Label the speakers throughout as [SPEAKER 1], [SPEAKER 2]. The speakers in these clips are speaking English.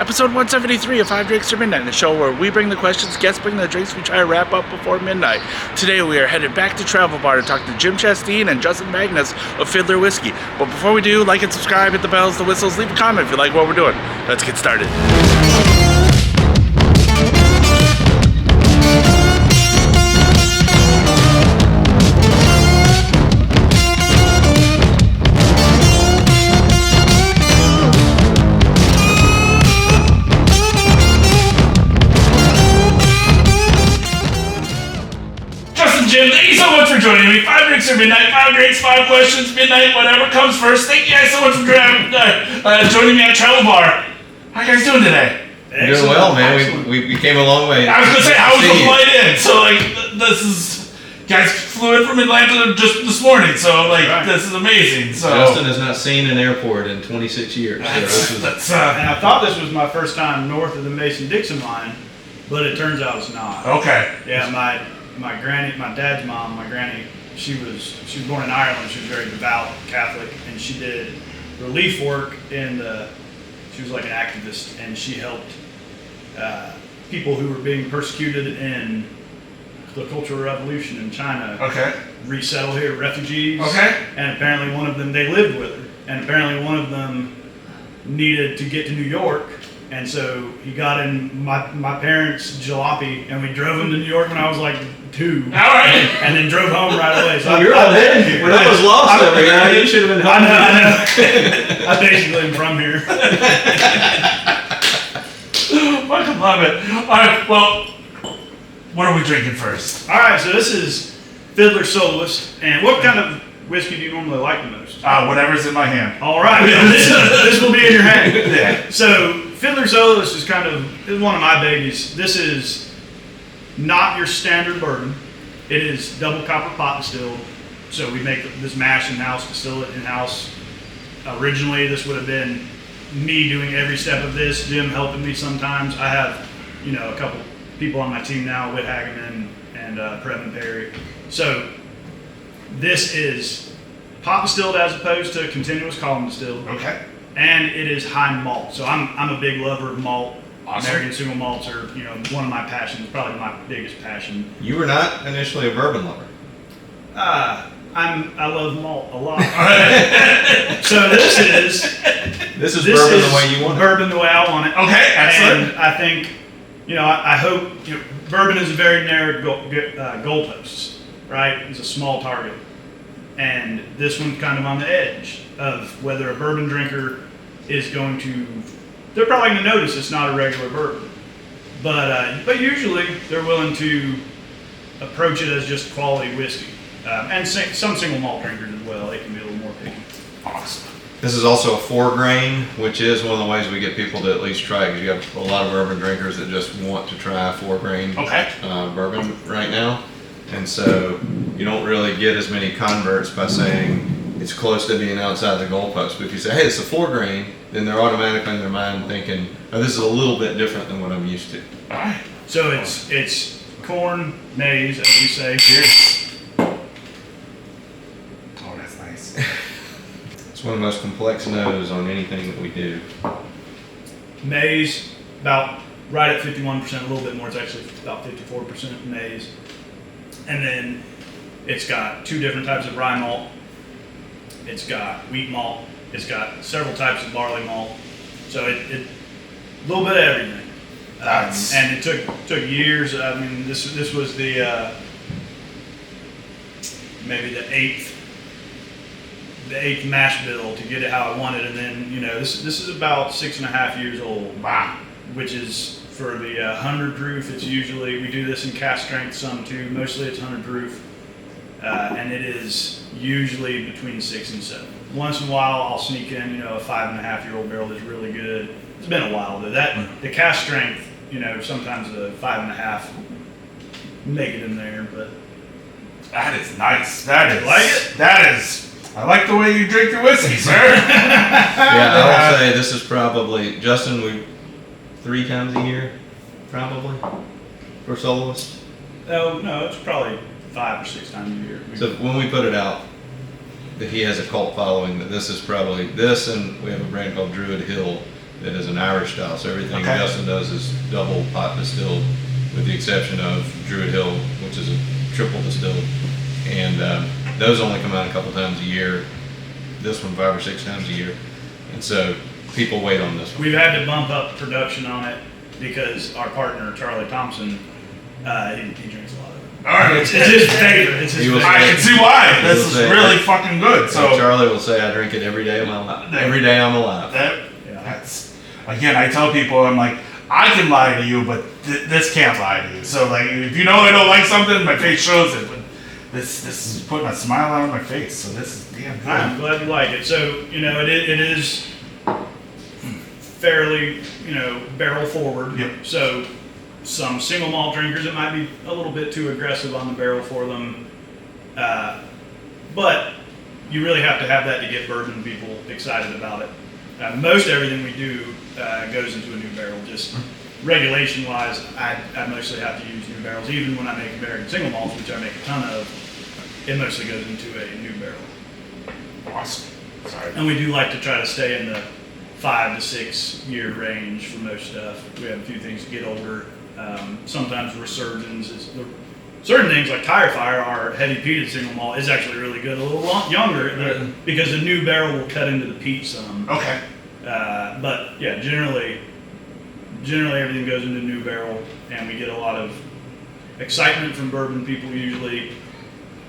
[SPEAKER 1] Episode 173 of 5 Drinks to Midnight, the show where we bring the questions, guests bring the drinks, we try to wrap up before midnight. Today we are headed back to Travel Bar to talk to Jim Chasteen and Justin Manglitz of Fildler Whiskey. But before we do, like and subscribe, hit the bells, the whistles, leave a comment if you like what we're doing. Let's get started. Jim, thank you so much for joining me. 5 drinks or midnight, 5 drinks, 5 questions, midnight, whatever comes first. Thank you guys so much for joining me at Travel Bar. How you guys doing today?
[SPEAKER 2] You're doing well, man. We came a long way.
[SPEAKER 1] I was going to say, how was the flight in? So, this is... Guys flew in from Atlanta just this morning, so, this is amazing. So
[SPEAKER 2] Justin has not seen an airport in 26 years.
[SPEAKER 3] And I thought this was my first time north of the Mason-Dixon line, but it turns out it's not.
[SPEAKER 1] Okay.
[SPEAKER 3] Yeah, my granny, my dad's mom, my granny, she was born in Ireland. She was very devout Catholic, and she did relief work she was like an activist, and she helped people who were being persecuted in the Cultural Revolution in China.
[SPEAKER 1] Okay.
[SPEAKER 3] Resettle here, refugees.
[SPEAKER 1] Okay.
[SPEAKER 3] And apparently one of them, they lived with her, and apparently one of them needed to get to New York. And so he got in my parents' jalopy, and we drove him to New York when I was like 2.
[SPEAKER 1] All right.
[SPEAKER 3] And then drove home right away. So
[SPEAKER 2] you're all in here. When I was lost over here, you should have been home.
[SPEAKER 3] I know. I basically am from here.
[SPEAKER 1] Fucking love it. All right, well, what are we drinking first?
[SPEAKER 3] All right, so this is Fildler Soloist. And what kind of whiskey do you normally like the most?
[SPEAKER 1] Whatever's in my hand.
[SPEAKER 3] All right, this will be in your hand.
[SPEAKER 1] Yeah.
[SPEAKER 3] So Fildler Soloist is is one of my babies. This is not your standard bourbon. It is double copper pot distilled. So we make this mash in-house, distill it in-house. Originally, this would have been me doing every step of this, Jim helping me sometimes. I have, a couple people on my team now, Whit Hageman and Previn Perry. So this is pot distilled as opposed to continuous column distilled.
[SPEAKER 1] Okay.
[SPEAKER 3] And it is high malt. So I'm a big lover of malt.
[SPEAKER 1] Awesome.
[SPEAKER 3] American single malts are, one of my passions, probably my biggest passion.
[SPEAKER 2] You were not initially a bourbon lover.
[SPEAKER 3] I love malt a lot. So this is
[SPEAKER 2] bourbon the way you want it.
[SPEAKER 3] Bourbon the way I want it.
[SPEAKER 1] Okay, excellent.
[SPEAKER 3] And I think, I hope, bourbon is a very narrow goalposts, right? It's a small target. And this one's kind of on the edge of whether a bourbon drinker is going to, they're probably going to notice it's not a regular bourbon. But usually they're willing to approach it as just quality whiskey. And some single malt drinkers as well, they can be a little more picky.
[SPEAKER 1] Awesome.
[SPEAKER 2] This is also a 4 grain, which is one of the ways we get people to at least try, because you have a lot of bourbon drinkers that just want to try 4 grain bourbon right now. And so you don't really get as many converts by saying it's close to being outside the goalpost. But if you say, hey, it's a 4 grain, then they're automatically in their mind thinking, oh, this is a little bit different than what I'm used to.
[SPEAKER 1] All right.
[SPEAKER 3] So it's corn, maize, as you say.
[SPEAKER 1] Cheers. Oh, that's nice.
[SPEAKER 2] It's one of the most complex notes on anything that we do.
[SPEAKER 3] Maize, about right at 51%, a little bit more. It's actually about 54% maize. And then it's got 2 different types of rye malt. It's got wheat malt. It's got several types of barley malt. So it a little bit of everything. And it took years. I mean, this was the maybe the eighth mash bill to get it how I wanted, and then this is about 6.5 years old.
[SPEAKER 1] Wow.
[SPEAKER 3] Which is for the 100 proof. It's usually, we do this in cask strength some too. Mostly it's 100 proof, and it is usually between 6 and 7. Once in a while I'll sneak in a 5.5-year-old barrel that's really good. It's been a while though. The cask strength, sometimes the 5.5 make it in there, but
[SPEAKER 1] that is nice. That is.
[SPEAKER 3] You like it?
[SPEAKER 1] That is. I like the way you drink your whiskey, sir.
[SPEAKER 2] Yeah, I would say this is probably, Justin, we 3 times a year, probably, for soloist.
[SPEAKER 3] Oh, no, it's probably 5 or 6 times a year.
[SPEAKER 2] So when we put it out, that he has a cult following, that this is probably, this and we have a brand called Druid Hill that is an Irish style. So everything
[SPEAKER 1] Okay.
[SPEAKER 2] Justin does is double pot distilled, with the exception of Druid Hill, which is a triple distilled. And those only come out a couple times a year. This one 5 or 6 times a year. And so people wait on this one.
[SPEAKER 3] We've had to bump up production on it because our partner, Charlie Thompson, he drinks a lot of it.
[SPEAKER 1] All right.
[SPEAKER 3] It's his favorite. It's his
[SPEAKER 2] He was
[SPEAKER 3] favorite.
[SPEAKER 1] I can see why. This is
[SPEAKER 2] say-
[SPEAKER 1] really fucking good.
[SPEAKER 2] So
[SPEAKER 1] So
[SPEAKER 2] Charlie will say, I drink it every day of my life. Every day I'm alive.
[SPEAKER 1] that's again. I tell people, I'm like, I can lie to you, but this can't lie to you. So like, if you know I don't like something, my face shows it. But this is putting a smile on my face. So this is damn good.
[SPEAKER 3] I'm glad you like it. So, it is fairly, barrel forward.
[SPEAKER 1] Yep.
[SPEAKER 3] So some single malt drinkers, it might be a little bit too aggressive on the barrel for them. But you really have to have that to get bourbon people excited about it. Most everything we do goes into a new barrel. Just regulation-wise, I mostly have to use new barrels. Even when I make American single malts, which I make a ton of, it mostly goes into a new barrel.
[SPEAKER 1] Awesome. Sorry.
[SPEAKER 3] And we do like to try to stay in the 5 to 6 year range for most stuff. We have a few things that get older. Sometimes resurgence is certain things like Tire Fire, our heavy peated single malt, is actually really good. A little younger because the new barrel will cut into the peat some.
[SPEAKER 1] Okay.
[SPEAKER 3] But yeah, generally everything goes into new barrel, and we get a lot of excitement from bourbon people usually,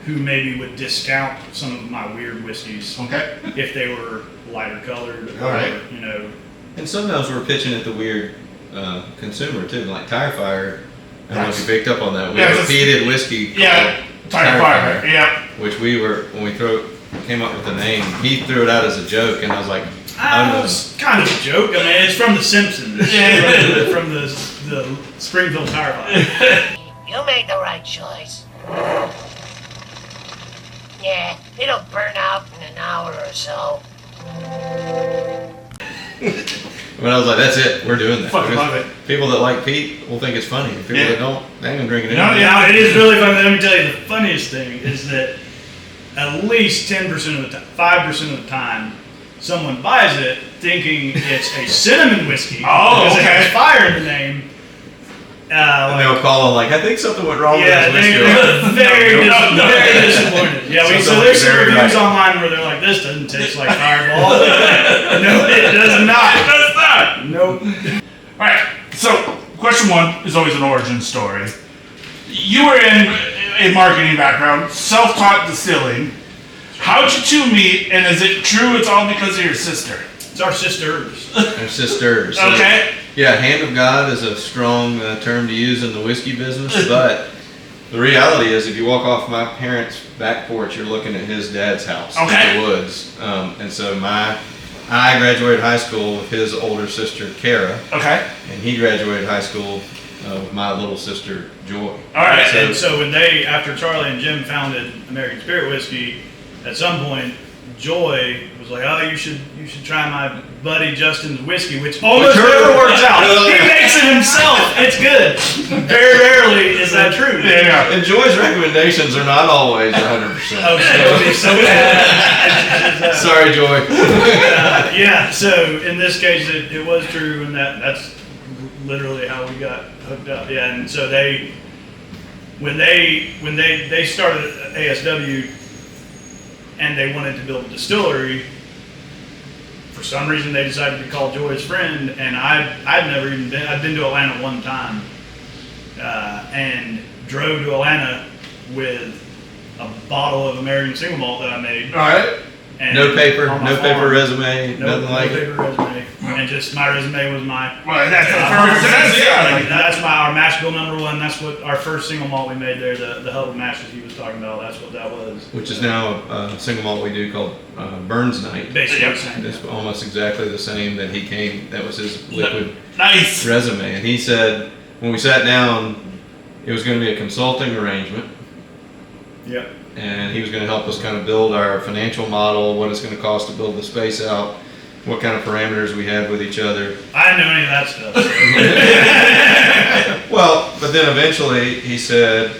[SPEAKER 3] who maybe would discount some of my weird whiskeys
[SPEAKER 1] Okay.
[SPEAKER 3] if they were lighter colored,
[SPEAKER 1] All
[SPEAKER 3] or
[SPEAKER 1] right.
[SPEAKER 2] And sometimes we're pitching at the weird consumer too, like Tire Fire. I don't know if you picked up on that. We
[SPEAKER 1] Yeah,
[SPEAKER 2] have a
[SPEAKER 1] it's-
[SPEAKER 2] peated whiskey
[SPEAKER 1] Yeah.
[SPEAKER 2] called
[SPEAKER 1] Tire Fire. Yeah.
[SPEAKER 2] which we were, when we came up with the name, he threw it out as a joke, and I was like, oh no.
[SPEAKER 3] It's kind of a joke. I mean, it's from The Simpsons.
[SPEAKER 1] Yeah.
[SPEAKER 3] From the Springfield Tire Fire.
[SPEAKER 4] You made the right choice. Yeah, it'll burn out in an hour or so.
[SPEAKER 2] But I was like, that's it, we're doing that.
[SPEAKER 1] Fucking
[SPEAKER 2] Because
[SPEAKER 1] love it.
[SPEAKER 2] People that like peat will think it's funny. People
[SPEAKER 1] Yeah.
[SPEAKER 2] that don't, they ain't gonna drink it
[SPEAKER 1] No,
[SPEAKER 2] anyway.
[SPEAKER 1] yeah.
[SPEAKER 3] Now, it is really funny. Let me tell you, the funniest thing is that at least 10% of the time, 5% of the time, someone buys it thinking it's a cinnamon whiskey.
[SPEAKER 1] Oh,
[SPEAKER 3] because it
[SPEAKER 1] okay.
[SPEAKER 3] has fire in the name.
[SPEAKER 2] And they'll call them like, I think something went wrong
[SPEAKER 3] Yeah,
[SPEAKER 2] with this whiskey.
[SPEAKER 3] they're very disappointed. Yeah,
[SPEAKER 2] Something
[SPEAKER 3] so
[SPEAKER 2] like
[SPEAKER 3] there's some
[SPEAKER 2] very
[SPEAKER 3] reviews
[SPEAKER 2] right.
[SPEAKER 3] online where they're like, this doesn't taste like Fireball. No, it does not.
[SPEAKER 1] It does not.
[SPEAKER 3] Nope.
[SPEAKER 1] All right. So, question one is always an origin story. You were in a marketing background, self-taught distilling. How'd you two meet? And is it true it's all because of your sister?
[SPEAKER 3] It's our sisters.
[SPEAKER 2] They're sisters. So,
[SPEAKER 1] Okay.
[SPEAKER 2] yeah, hand of God is a strong term to use in the whiskey business, but the reality is if you walk off my parents' back porch, you're looking at his dad's house
[SPEAKER 1] Okay.
[SPEAKER 2] in the woods. And so I graduated high school with his older sister, Kara,
[SPEAKER 1] Okay.
[SPEAKER 2] and he graduated high school with my little sister, Joy.
[SPEAKER 1] All right.
[SPEAKER 3] And so when after Charlie and Jim founded American Spirit Whiskey, at some point, Joy was like, "Oh, you should try my buddy Justin's whiskey," which almost never works out. He makes it himself. It's good. Very rarely is that true.
[SPEAKER 1] Yeah.
[SPEAKER 2] And Joy's recommendations are not always 100%.
[SPEAKER 3] Oh, so
[SPEAKER 2] Sorry, Joy.
[SPEAKER 3] yeah. So in this case, it was true, and that's literally how we got hooked up. Yeah, and so when they started ASW. And they wanted to build a distillery. For some reason, they decided to call Joy's friend, and I'd never even been. I'd been to Atlanta one time, and drove to Atlanta with a bottle of American single malt that I made.
[SPEAKER 1] All right.
[SPEAKER 3] And
[SPEAKER 2] No paper,
[SPEAKER 3] on my
[SPEAKER 2] no paper
[SPEAKER 3] farm.
[SPEAKER 2] resume, nothing like it.
[SPEAKER 3] paper resume, and just my resume was my.
[SPEAKER 1] Well, that's perfect.
[SPEAKER 3] That's our mash bill #1. That's what our first single malt we made there. The Hubble mashes he was talking about. That's what that was.
[SPEAKER 2] Which is now a single malt we do called Burns Night.
[SPEAKER 3] Basically,
[SPEAKER 1] Yep.
[SPEAKER 3] the same.
[SPEAKER 2] It's almost exactly the same that he came, that was his liquid
[SPEAKER 1] Nice.
[SPEAKER 2] resume. And he said, when we sat down, it was going to be a consulting arrangement.
[SPEAKER 3] Yep.
[SPEAKER 2] And he was going to help us kind of build our financial model, what it's going to cost to build the space out, what kind of parameters we had with each other.
[SPEAKER 3] I didn't know any of that stuff.
[SPEAKER 2] Well, but then eventually he said,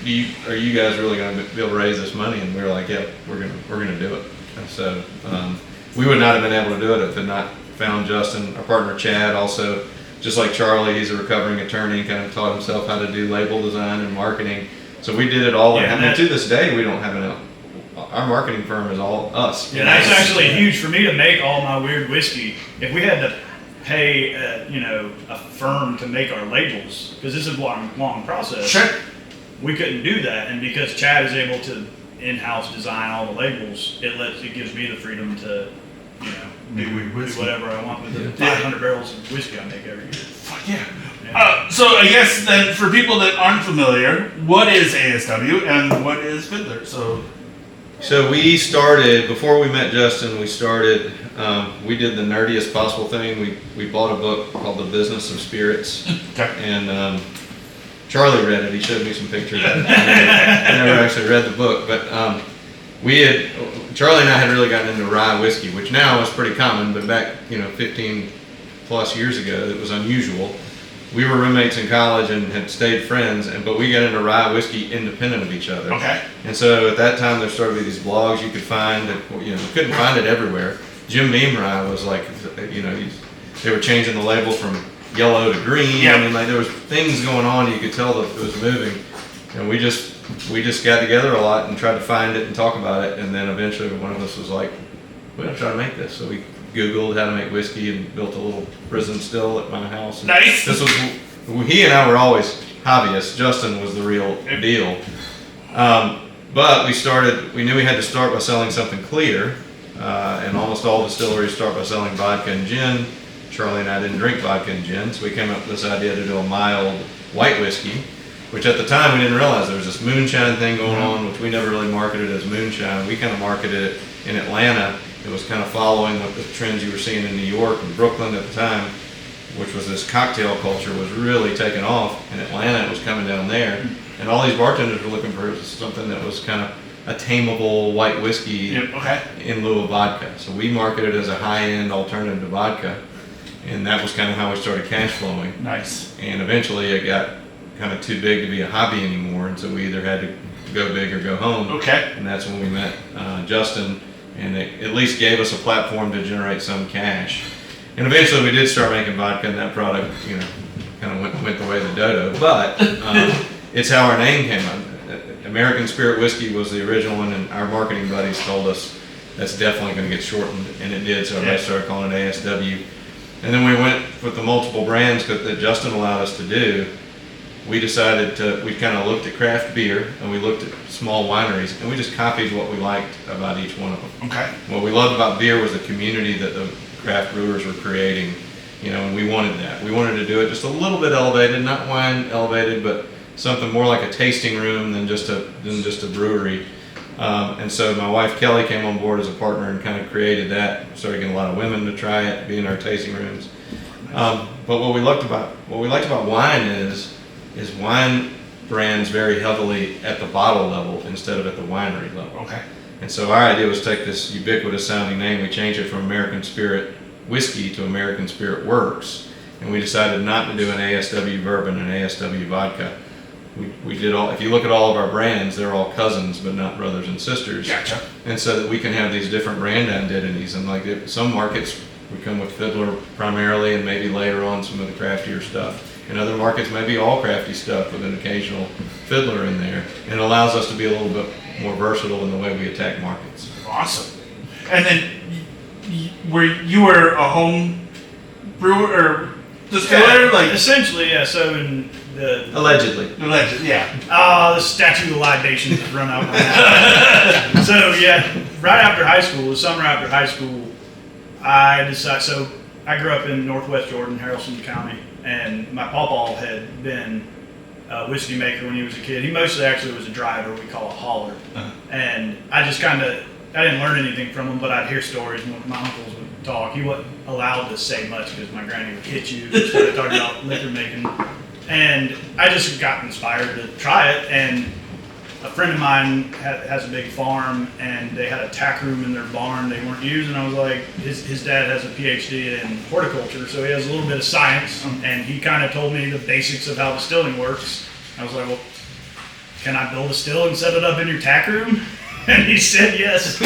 [SPEAKER 2] "Are you guys really going to be able to raise this money?" And we were like, "Yeah, we're going to do it." And so we would not have been able to do it if it had not found Justin, our partner Chad, also, just like Charlie, he's a recovering attorney, kind of taught himself how to do label design and marketing. So we did it all.
[SPEAKER 3] Yeah,
[SPEAKER 2] and to this day, we don't have our marketing firm is all us.
[SPEAKER 3] Yeah, that's actually huge for me to make all my weird whiskey. If we had to pay, a firm to make our labels, because this is a long process.
[SPEAKER 1] Sure.
[SPEAKER 3] We couldn't do that, and because Chad is able to in-house design all the labels, it gives me the freedom to, do whatever I want with the 500 barrels of whiskey I make every year.
[SPEAKER 1] Fuck yeah. So I guess then for people that aren't familiar, what is ASW and what is Fildler?
[SPEAKER 2] So we started, before we met Justin, we did the nerdiest possible thing. We bought a book called The Business of Spirits.
[SPEAKER 1] Okay.
[SPEAKER 2] And Charlie read it. He showed me some pictures of it. I never actually read the book, but Charlie and I had really gotten into rye whiskey, which now is pretty common, but back 15 plus years ago, it was unusual. We were roommates in college and had stayed friends, but we got into rye whiskey independent of each other.
[SPEAKER 1] Okay.
[SPEAKER 2] And so at that time, there started to be these blogs you could find that, you couldn't find it everywhere. Jim Beam Rye was like, they were changing the label from yellow to green.
[SPEAKER 1] Yeah.
[SPEAKER 2] I mean, there was things going on. You could tell that it was moving. And we just got together a lot and tried to find it and talk about it. And then eventually one of us was like, we're going to try to make this. So we Googled how to make whiskey and built a little prison still at my house. And
[SPEAKER 1] nice.
[SPEAKER 2] He and I were always hobbyists. Justin was the real deal. But we knew we had to start by selling something clear. And almost all distilleries start by selling vodka and gin. Charlie and I didn't drink vodka and gin, so we came up with this idea to do a mild white whiskey, which at the time we didn't realize there was this moonshine thing going on, which we never really marketed as moonshine. We kind of marketed it in Atlanta. It was kind of following what the trends you were seeing in New York and Brooklyn at the time, which was this cocktail culture was really taking off. In Atlanta, it was coming down there. And all these bartenders were looking for something that was kind of a tameable white whiskey in lieu of vodka. So we marketed it as a high-end alternative to vodka. And that was kind of how we started cash flowing.
[SPEAKER 1] Nice.
[SPEAKER 2] And eventually it got kind of too big to be a hobby anymore. And so we either had to go big or go home.
[SPEAKER 1] Okay.
[SPEAKER 2] And that's when we met Justin. And it at least gave us a platform to generate some cash. And eventually we did start making vodka, and that product, kind of went the way of the dodo. But it's how our name came up. American Spirit Whiskey was the original one, and our marketing buddies told us that's definitely going to get shortened, and it did. So everybody started calling it ASW. And then we went with the multiple brands that Justin allowed us to do. We decided we kind of looked at craft beer and we looked at small wineries, and we just copied what we liked about each one of them.
[SPEAKER 1] Okay.
[SPEAKER 2] What we loved about beer was the community that the craft brewers were creating, and we wanted that. We wanted to do it just a little bit elevated, not wine elevated, but something more like a tasting room than just a brewery. And so my wife Kelly came on board as a partner and kind of created that. Started getting a lot of women to try it, be in our tasting rooms. But what we liked about wine is wine brands very heavily at the bottle level instead of at the winery level.
[SPEAKER 1] Okay.
[SPEAKER 2] And so our idea was take this ubiquitous sounding name, we changed it from American Spirit Whiskey to American Spirit Works, and we decided not to do an ASW bourbon and ASW vodka. We did all, if you look at all of our brands, they're all cousins but not brothers and sisters.
[SPEAKER 1] Gotcha.
[SPEAKER 2] And so that we can have these different brand identities, and like some markets we come with Fildler primarily and maybe later on some of the craftier stuff. In other markets, maybe all crafty stuff with an occasional Fildler in there. And it allows us to be a little bit more versatile in the way we attack markets.
[SPEAKER 1] Awesome. And then you were a home brewer or distiller?
[SPEAKER 3] Yeah, essentially, yeah. So in
[SPEAKER 2] Allegedly,
[SPEAKER 3] yeah. The statute of libations has run out. So yeah, right after high school, the summer after high school, I decided. So I grew up in Northwest Jordan, Haralson County, and my pawpaw had been a whiskey maker when he was a kid. He mostly actually was a driver, we call a hauler. And I just I didn't learn anything from him, but I'd hear stories when my uncles would talk. He wasn't allowed to say much because my granny would hit you if you started talking about liquor making. And I just got inspired to try it, and a friend of mine has a big farm, and they had a tack room in their barn they weren't using. I was like, his dad has a PhD in horticulture, so he has a little bit of science, and he kind of told me the basics of how distilling works. I was like, well, can I build a still and set it up in your tack room? And he said yes.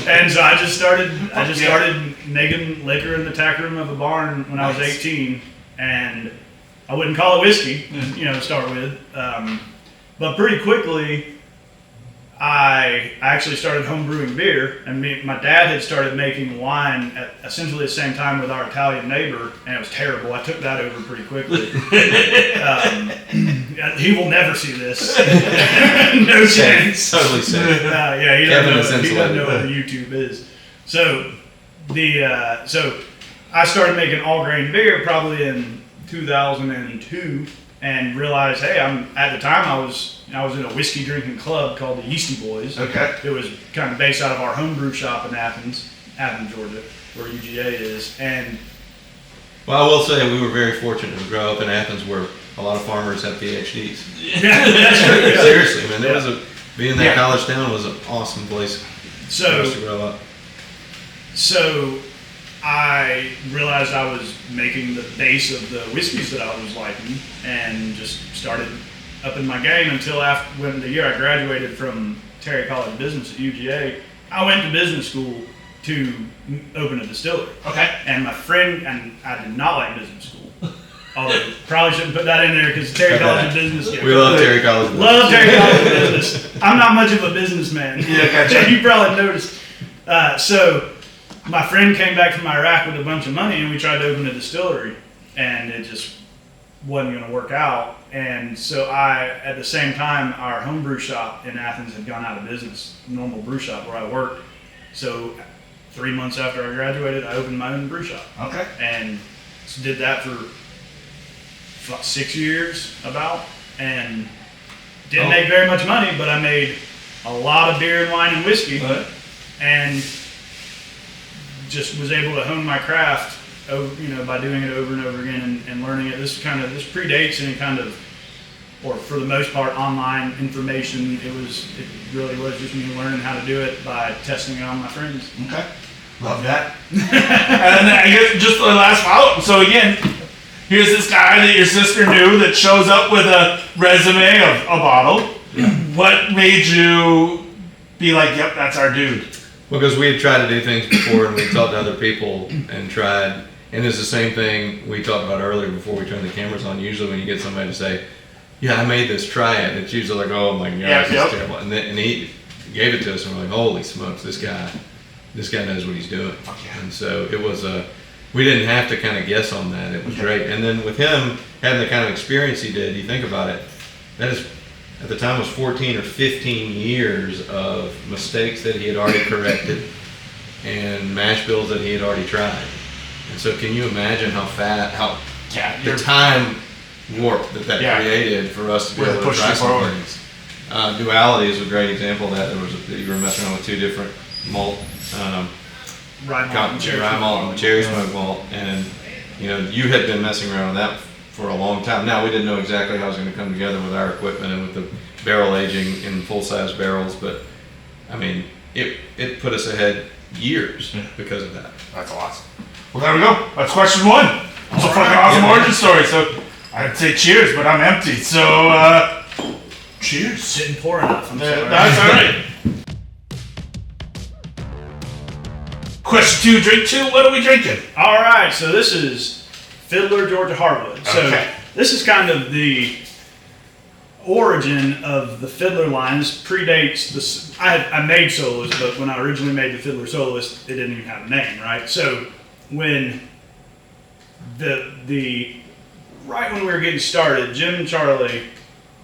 [SPEAKER 3] And so I just started making liquor in the tack room of a barn when I was 18, and I wouldn't call it whiskey, to start with. But pretty quickly, I actually started home brewing beer, and my dad had started making wine at essentially the same time with our Italian neighbor, and it was terrible. I took that over pretty quickly. He will never see this. No chance.
[SPEAKER 2] Totally safe.
[SPEAKER 3] He doesn't know what the YouTube is. So so I started making all grain beer probably in 2002, and realized, hey, at the time I was in a whiskey drinking club called the Yeasty Boys.
[SPEAKER 1] Okay.
[SPEAKER 3] It was kind of based out of our homebrew shop in Athens, Georgia, where UGA is. And
[SPEAKER 2] well, I will say we were very fortunate to grow up in Athens, where a lot of farmers have PhDs.
[SPEAKER 3] Yeah, that's true.
[SPEAKER 2] Seriously, man, being that college town was an awesome place for us to grow up.
[SPEAKER 3] So I realized I was making the base of the whiskeys that I was liking, and just started upping my game until when the year I graduated from Terry College of Business at UGA, I went to business school to open a distillery.
[SPEAKER 1] Okay.
[SPEAKER 3] And my friend, and I did not like business school. Although, probably shouldn't put that in there because Terry College of Business.
[SPEAKER 2] We love Terry College of Business.
[SPEAKER 3] Love Terry College of Business. I'm not much of a businessman.
[SPEAKER 1] Yeah, gotcha.
[SPEAKER 3] You probably noticed. So, my friend came back from Iraq with a bunch of money, and we tried to open a distillery, and it just wasn't going to work out. And so at the same time, our homebrew shop in Athens had gone out of business, normal brew shop where I worked. So 3 months after I graduated, I opened my own brew shop.
[SPEAKER 1] Okay.
[SPEAKER 3] And did that for 6 years about, and didn't make very much money, but I made a lot of beer and wine and whiskey, and just was able to hone my craft by doing it over and over again and learning it. This predates any kind of, or for the most part, online information. It really was just me learning how to do it by testing it on my friends.
[SPEAKER 1] Okay. Love that. And then I guess just the last follow-up. So again, here's this guy that your sister knew that shows up with a resume of a bottle. Yeah. What made you be like, yep, that's our dude?
[SPEAKER 2] Because we had tried to do things before, and we talked to other people and tried. And it's the same thing we talked about earlier before we turned the cameras on. Usually when you get somebody to say, yeah, I made this, try it, it's usually like, oh my gosh, it's terrible. And he gave it to us, and we're like, holy smokes, this guy knows what he's doing.
[SPEAKER 1] Okay.
[SPEAKER 2] And so it was we didn't have to kind of guess on that. It was great. And then with him having the kind of experience he did, you think about it, that is, at the time, was 14 or 15 years of mistakes that he had already corrected and mash bills that he had already tried. And so can you imagine how the time warp that created for us to be able to try some things? Duality is a great example of that. You were messing around with two different malt,
[SPEAKER 3] Rye
[SPEAKER 2] malt and cherry smoke malt, and you had been messing around with that for a long time. Now, we didn't know exactly how it was going to come together with our equipment and with the barrel aging in full-size barrels, but I mean, it put us ahead years because of that.
[SPEAKER 1] That's awesome. Well, there we go. That's question one. It's a fucking awesome origin story. So I'd say cheers, but I'm empty. So cheers.
[SPEAKER 3] Didn't pour enough. I'm sorry.
[SPEAKER 1] That's all right. Question two, drink two. What are we drinking?
[SPEAKER 3] All right. So this is Fildler Georgia Hardwood. So this is kind of the origin of the Fildler lines. Predates this. I made Soloist, but when I originally made the Fildler Soloist, it didn't even have a name, right? So when right when we were getting started, Jim and Charlie,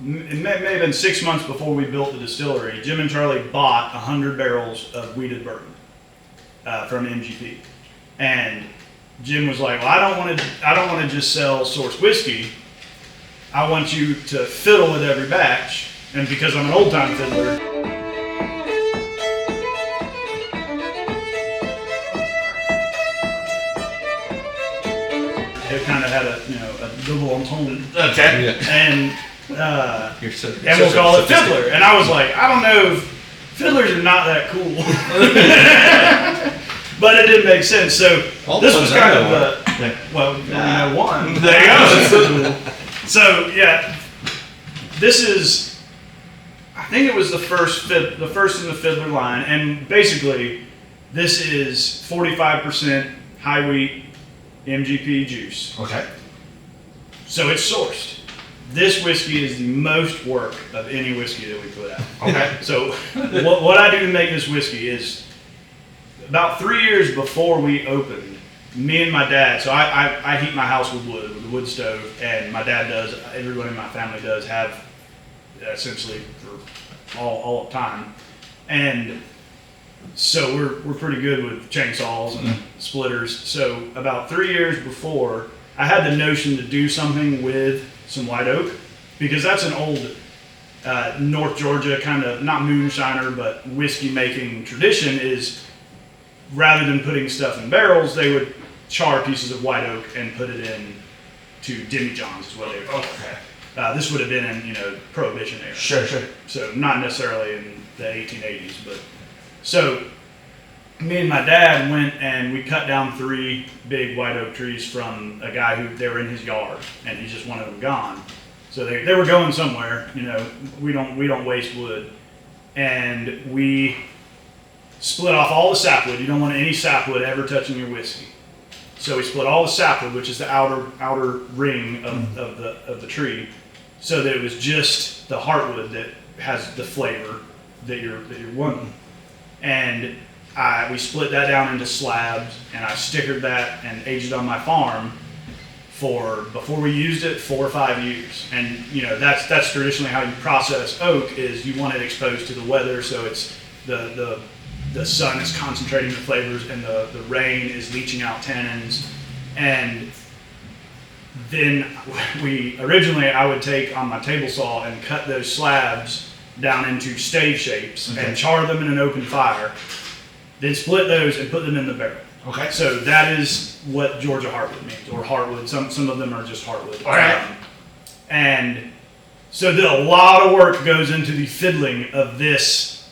[SPEAKER 3] it may have been 6 months before we built the distillery, Jim and Charlie bought 100 barrels of wheated bourbon from MGP, and Jim was like, "Well, I don't want to just sell source whiskey. I want you to fiddle with every batch." And because I'm an old time fiddler, it kind of had a double entendre.
[SPEAKER 1] Okay.
[SPEAKER 2] Yeah.
[SPEAKER 3] And
[SPEAKER 2] And
[SPEAKER 3] we'll call it Fildler. And I was like, I don't know, fiddlers are not that cool. But it didn't make sense. So this was kind of one.
[SPEAKER 1] There you go.
[SPEAKER 3] So yeah, this is, I think it was the first in the Fildler line, and basically this is 45% high wheat MGP juice.
[SPEAKER 1] Okay.
[SPEAKER 3] So it's sourced. This whiskey is the most work of any whiskey that we put out.
[SPEAKER 1] Okay.
[SPEAKER 3] So what I do to make this whiskey is about 3 years before we opened, me and my dad, so I heat my house with wood, with a wood stove, and my dad does, everyone in my family does have essentially for all time. And so we're pretty good with chainsaws and splitters. So about 3 years before, I had the notion to do something with some white oak, because that's an old North Georgia kind of, not moonshiner, but whiskey making tradition is, rather than putting stuff in barrels, they would char pieces of white oak and put it in to demijohns is what they would call it.
[SPEAKER 1] Okay.
[SPEAKER 3] This would have been in, Prohibition era.
[SPEAKER 1] Sure.
[SPEAKER 3] So not necessarily in the 1880s, but so me and my dad went and we cut down 3 big white oak trees from a guy who they were in his yard, and he just wanted them gone. So they were going somewhere. We don't waste wood, and we split off all the sapwood. You don't want any sapwood ever touching your whiskey. So we split all the sapwood, which is the outer ring of the tree, so that it was just the heartwood that has the flavor that you're wanting. And we split that down into slabs, and I stickered that and aged it on my farm for, before we used it, 4 or 5 years. And that's traditionally how you process oak, is you want it exposed to the weather, so it's the sun is concentrating the flavors, and the rain is leaching out tannins. And then originally I would take on my table saw and cut those slabs down into stave shapes and char them in an open fire, then split those and put them in the barrel.
[SPEAKER 1] Okay.
[SPEAKER 3] So that is what Georgia heartwood means, or heartwood. Some of them are just heartwood.
[SPEAKER 1] All right.
[SPEAKER 3] And so a lot of work goes into the fiddling of this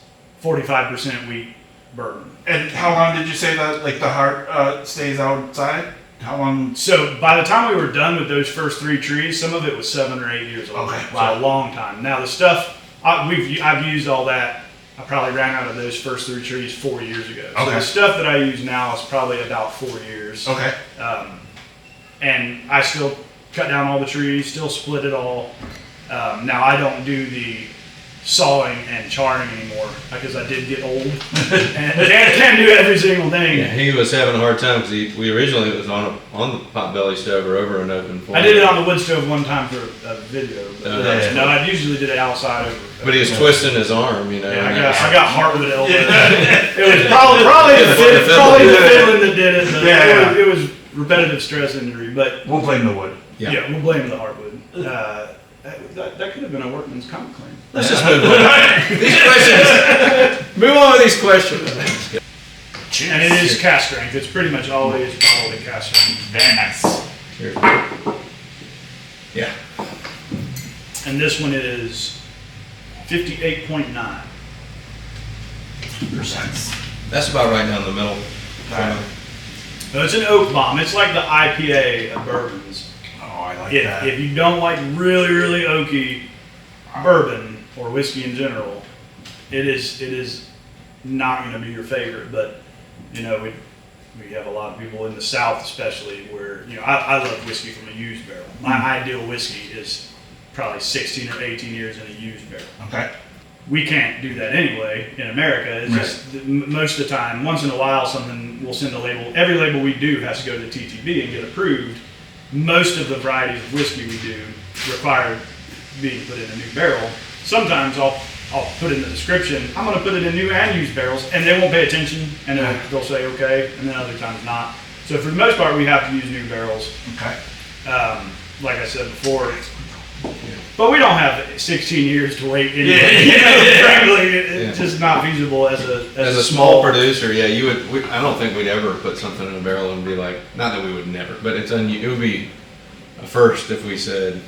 [SPEAKER 3] 45% wheat bourbon.
[SPEAKER 1] And how long did you say that, like, the heart stays outside? How long?
[SPEAKER 3] So by the time we were done with those first 3 trees, some of it was 7 or 8 years old.
[SPEAKER 1] Okay,
[SPEAKER 3] So
[SPEAKER 1] wow.
[SPEAKER 3] a long time. Now the stuff I've used all that. I probably ran out of those first 3 trees 4 years ago. So
[SPEAKER 1] Okay.
[SPEAKER 3] the stuff that I use now is probably about 4 years.
[SPEAKER 1] Okay.
[SPEAKER 3] And I still cut down all the trees, still split it all. Now I don't do the sawing and charring anymore because I did get old and can't do every single thing.
[SPEAKER 2] Yeah, he was having a hard time because we originally it was on the potbelly stove or over an open flame.
[SPEAKER 3] I did it on the wood stove one time for a video, but
[SPEAKER 2] Yeah.
[SPEAKER 3] no, I usually did it outside over.
[SPEAKER 2] But he was twisting his arm,
[SPEAKER 3] Yeah,
[SPEAKER 2] and
[SPEAKER 3] I got heartwood elbow. It was probably the fiddling that did it. But
[SPEAKER 1] Yeah.
[SPEAKER 3] it was repetitive stress injury, but
[SPEAKER 1] We'll blame the wood.
[SPEAKER 3] yeah, we'll blame the hardwood. That could have been a workman's comp claim.
[SPEAKER 2] let's just move on. These questions. Move on with these questions.
[SPEAKER 3] And it is cast strength. It's pretty much always bottled in cast strength.
[SPEAKER 1] Very nice.
[SPEAKER 2] Here. Yeah.
[SPEAKER 3] And this one is 58.9%.
[SPEAKER 2] That's about right down the middle.
[SPEAKER 1] Right.
[SPEAKER 3] No, it's an oak bomb. It's like the IPA of bourbons.
[SPEAKER 1] Oh, I like that.
[SPEAKER 3] If you don't like really, really oaky bourbon or whiskey in general, it is not going to be your favorite. But we have a lot of people in the South, especially, where I love whiskey from a used barrel. My ideal whiskey is probably 16 or 18 years in a used barrel.
[SPEAKER 1] Okay.
[SPEAKER 3] We can't do that anyway in America. It's just most of the time, once in a while, we'll send a label. Every label we do has to go to TTB and get approved. Most of the varieties of whiskey we do require being put in a new barrel. Sometimes I'll put in the description, I'm going to put it in new and used barrels, and they won't pay attention, and they'll say okay, and then other times not. So for the most part, we have to use new barrels.
[SPEAKER 1] Okay.
[SPEAKER 3] Like I said before. But we don't have 16 years to wait anyway. Frankly, it's just not feasible as
[SPEAKER 2] a small producer. Yeah, you would. I don't think we'd ever put something in a barrel and be like, not that we would never, but it would be a first if we said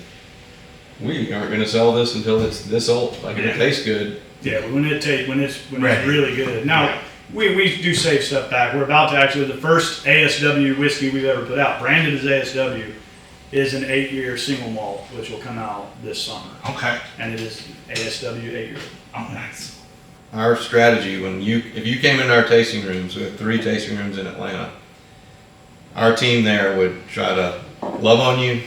[SPEAKER 2] we aren't going to sell this until it's this old. Like if it tastes good.
[SPEAKER 3] Yeah, when it's really good. Now we do save stuff back. We're about to the first ASW whiskey we've ever put out, branded as ASW, is an 8-year single malt, which will come out this summer.
[SPEAKER 1] Okay.
[SPEAKER 3] And it is ASW 8-year.
[SPEAKER 1] Oh, nice.
[SPEAKER 2] Our strategy, if you came into our tasting rooms, we have 3 tasting rooms in Atlanta, our team there would try to love on you,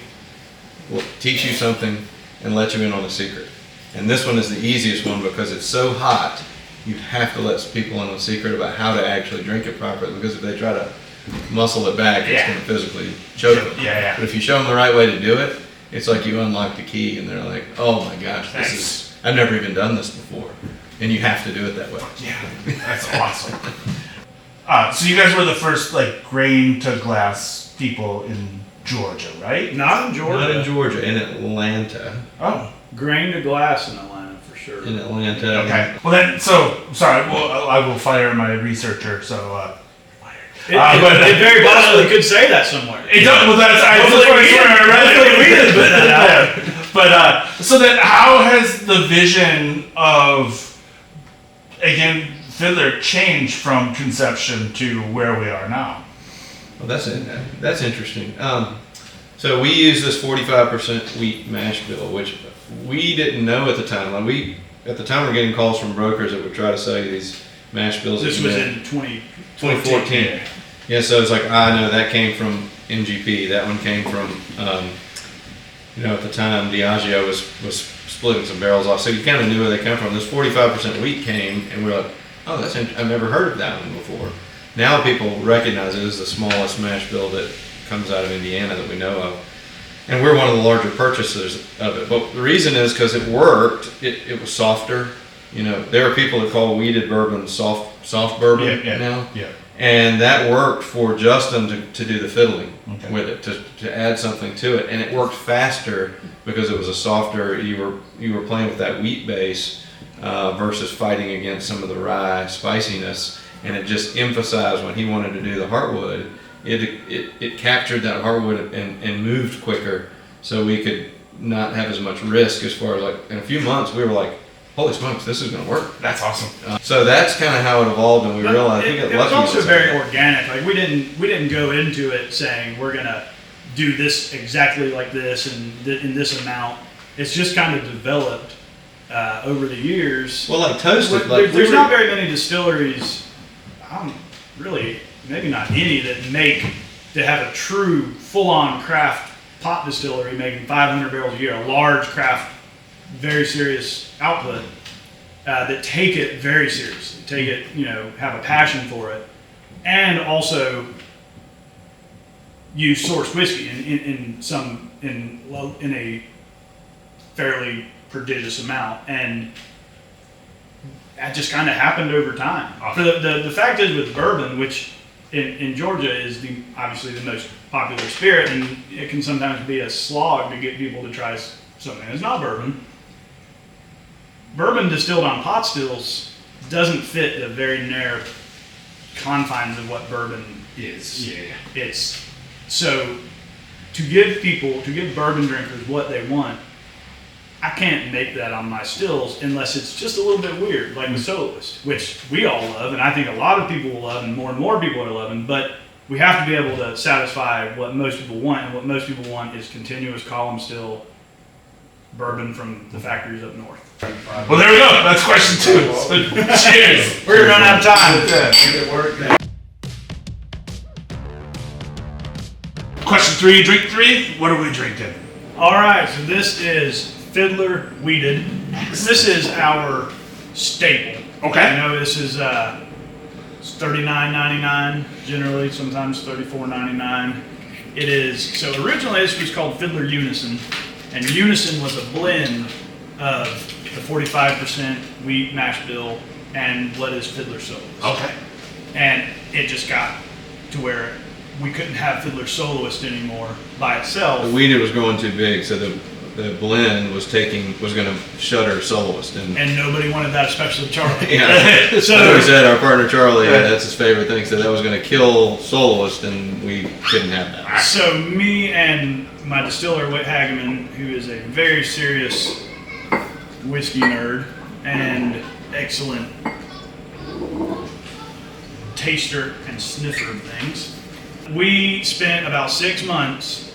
[SPEAKER 2] teach you something, and let you in on a secret. And this one is the easiest one because it's so hot, you have to let people in on a secret about how to actually drink it properly, because if they try to muscle it back, it's going to physically choke them.
[SPEAKER 1] Yeah.
[SPEAKER 2] But if you show them the right way to do it, it's like you unlock the key and they're like, oh my gosh, I've never even done this before. And you have to do it that way.
[SPEAKER 1] Yeah, that's awesome. So you guys were the first grain to glass people in Georgia, right?
[SPEAKER 3] Not in Georgia.
[SPEAKER 2] Not in Georgia, in Atlanta.
[SPEAKER 1] Oh.
[SPEAKER 3] Grain to glass in Atlanta for sure.
[SPEAKER 2] In Atlanta.
[SPEAKER 1] Okay. Well then, sorry. Well, I will fire my researcher. So.
[SPEAKER 3] It very possibly could say that somewhere.
[SPEAKER 1] It does. Well, that's where I read it.
[SPEAKER 3] We didn't put that out.
[SPEAKER 1] But so then, how has the vision of Fildler changed from conception to where we are now?
[SPEAKER 2] Well, that's interesting. So we use this 45% wheat mash bill, which we didn't know at the time. At the time, we're getting calls from brokers that would try to sell you these mash bills.
[SPEAKER 3] This was in
[SPEAKER 2] 2014. Yeah, so it's like, I know that came from MGP. That one came from, at the time, Diageo was splitting some barrels off. So you kind of knew where they come from. This 45% wheat came, and we're like, oh, I've never heard of that one before. Now people recognize it as the smallest mash bill that comes out of Indiana that we know of. And we're one of the larger purchasers of it. But the reason is because it worked. It was softer. There are people that call weeded bourbon soft bourbon now.
[SPEAKER 1] Yeah.
[SPEAKER 2] And that worked for Justin to do the fiddling with it, to add something to it. And it worked faster because it was a softer, you were playing with that wheat base versus fighting against some of the rye spiciness. And it just emphasized when he wanted to do the heartwood, it captured that heartwood and moved quicker, so we could not have as much risk as far as in a few months we were like, holy smokes, this is going to work.
[SPEAKER 1] That's awesome.
[SPEAKER 2] So that's kind of how it evolved, and we realized we got lucky.
[SPEAKER 3] It was also very organic. We didn't go into it saying we're going to do this exactly like this and in this amount. It's just kind of developed over the years.
[SPEAKER 2] Well, toasted.
[SPEAKER 3] There's not very many distilleries. Really, maybe not any that have a true full-on craft pot distillery making 500 barrels a year, a large craft, very serious output, that take it very seriously, have a passion for it, and also use sourced whiskey in a fairly prodigious amount. And that just kind of happened over time. The fact is, with bourbon, which in Georgia is obviously the most popular spirit, and it can sometimes be a slog to get people to try something that's not bourbon. Bourbon distilled on pot stills doesn't fit the very narrow confines of what bourbon is.
[SPEAKER 1] Yeah.
[SPEAKER 3] It's so to give bourbon drinkers what they want. I can't make that on my stills unless it's just a little bit weird, like the Soloist, which we all love, and I think a lot of people will love, and more people are loving. But we have to be able to satisfy what most people want, and what most people want is continuous column still bourbon from the factories up north.
[SPEAKER 1] Well, there we go. That's question 2. So, cheers.
[SPEAKER 3] We're gonna run out of time.
[SPEAKER 1] Question 3, drink 3. What are we drinking?
[SPEAKER 3] All right, so this is Fildler Wheated. This is our staple.
[SPEAKER 1] Okay.
[SPEAKER 3] This is it's $39.99 generally, sometimes $34.99. It is, so originally this was called Fildler Unison, and Unison was a blend of the 45% wheat mash bill and what is Fildler Soloist.
[SPEAKER 1] Okay.
[SPEAKER 3] And it just got to where we couldn't have Fildler Soloist anymore by itself.
[SPEAKER 2] The wheated was growing too big, so the blend was going to shutter Soloist, and
[SPEAKER 3] nobody wanted that, especially Charlie.
[SPEAKER 2] yeah. So we said our partner Charlie, that's his favorite thing, so that was going to kill Soloist, and we couldn't have that.
[SPEAKER 3] So me and my distiller Whit Hageman, who is a very serious whiskey nerd and excellent taster and sniffer of things, we spent about 6 months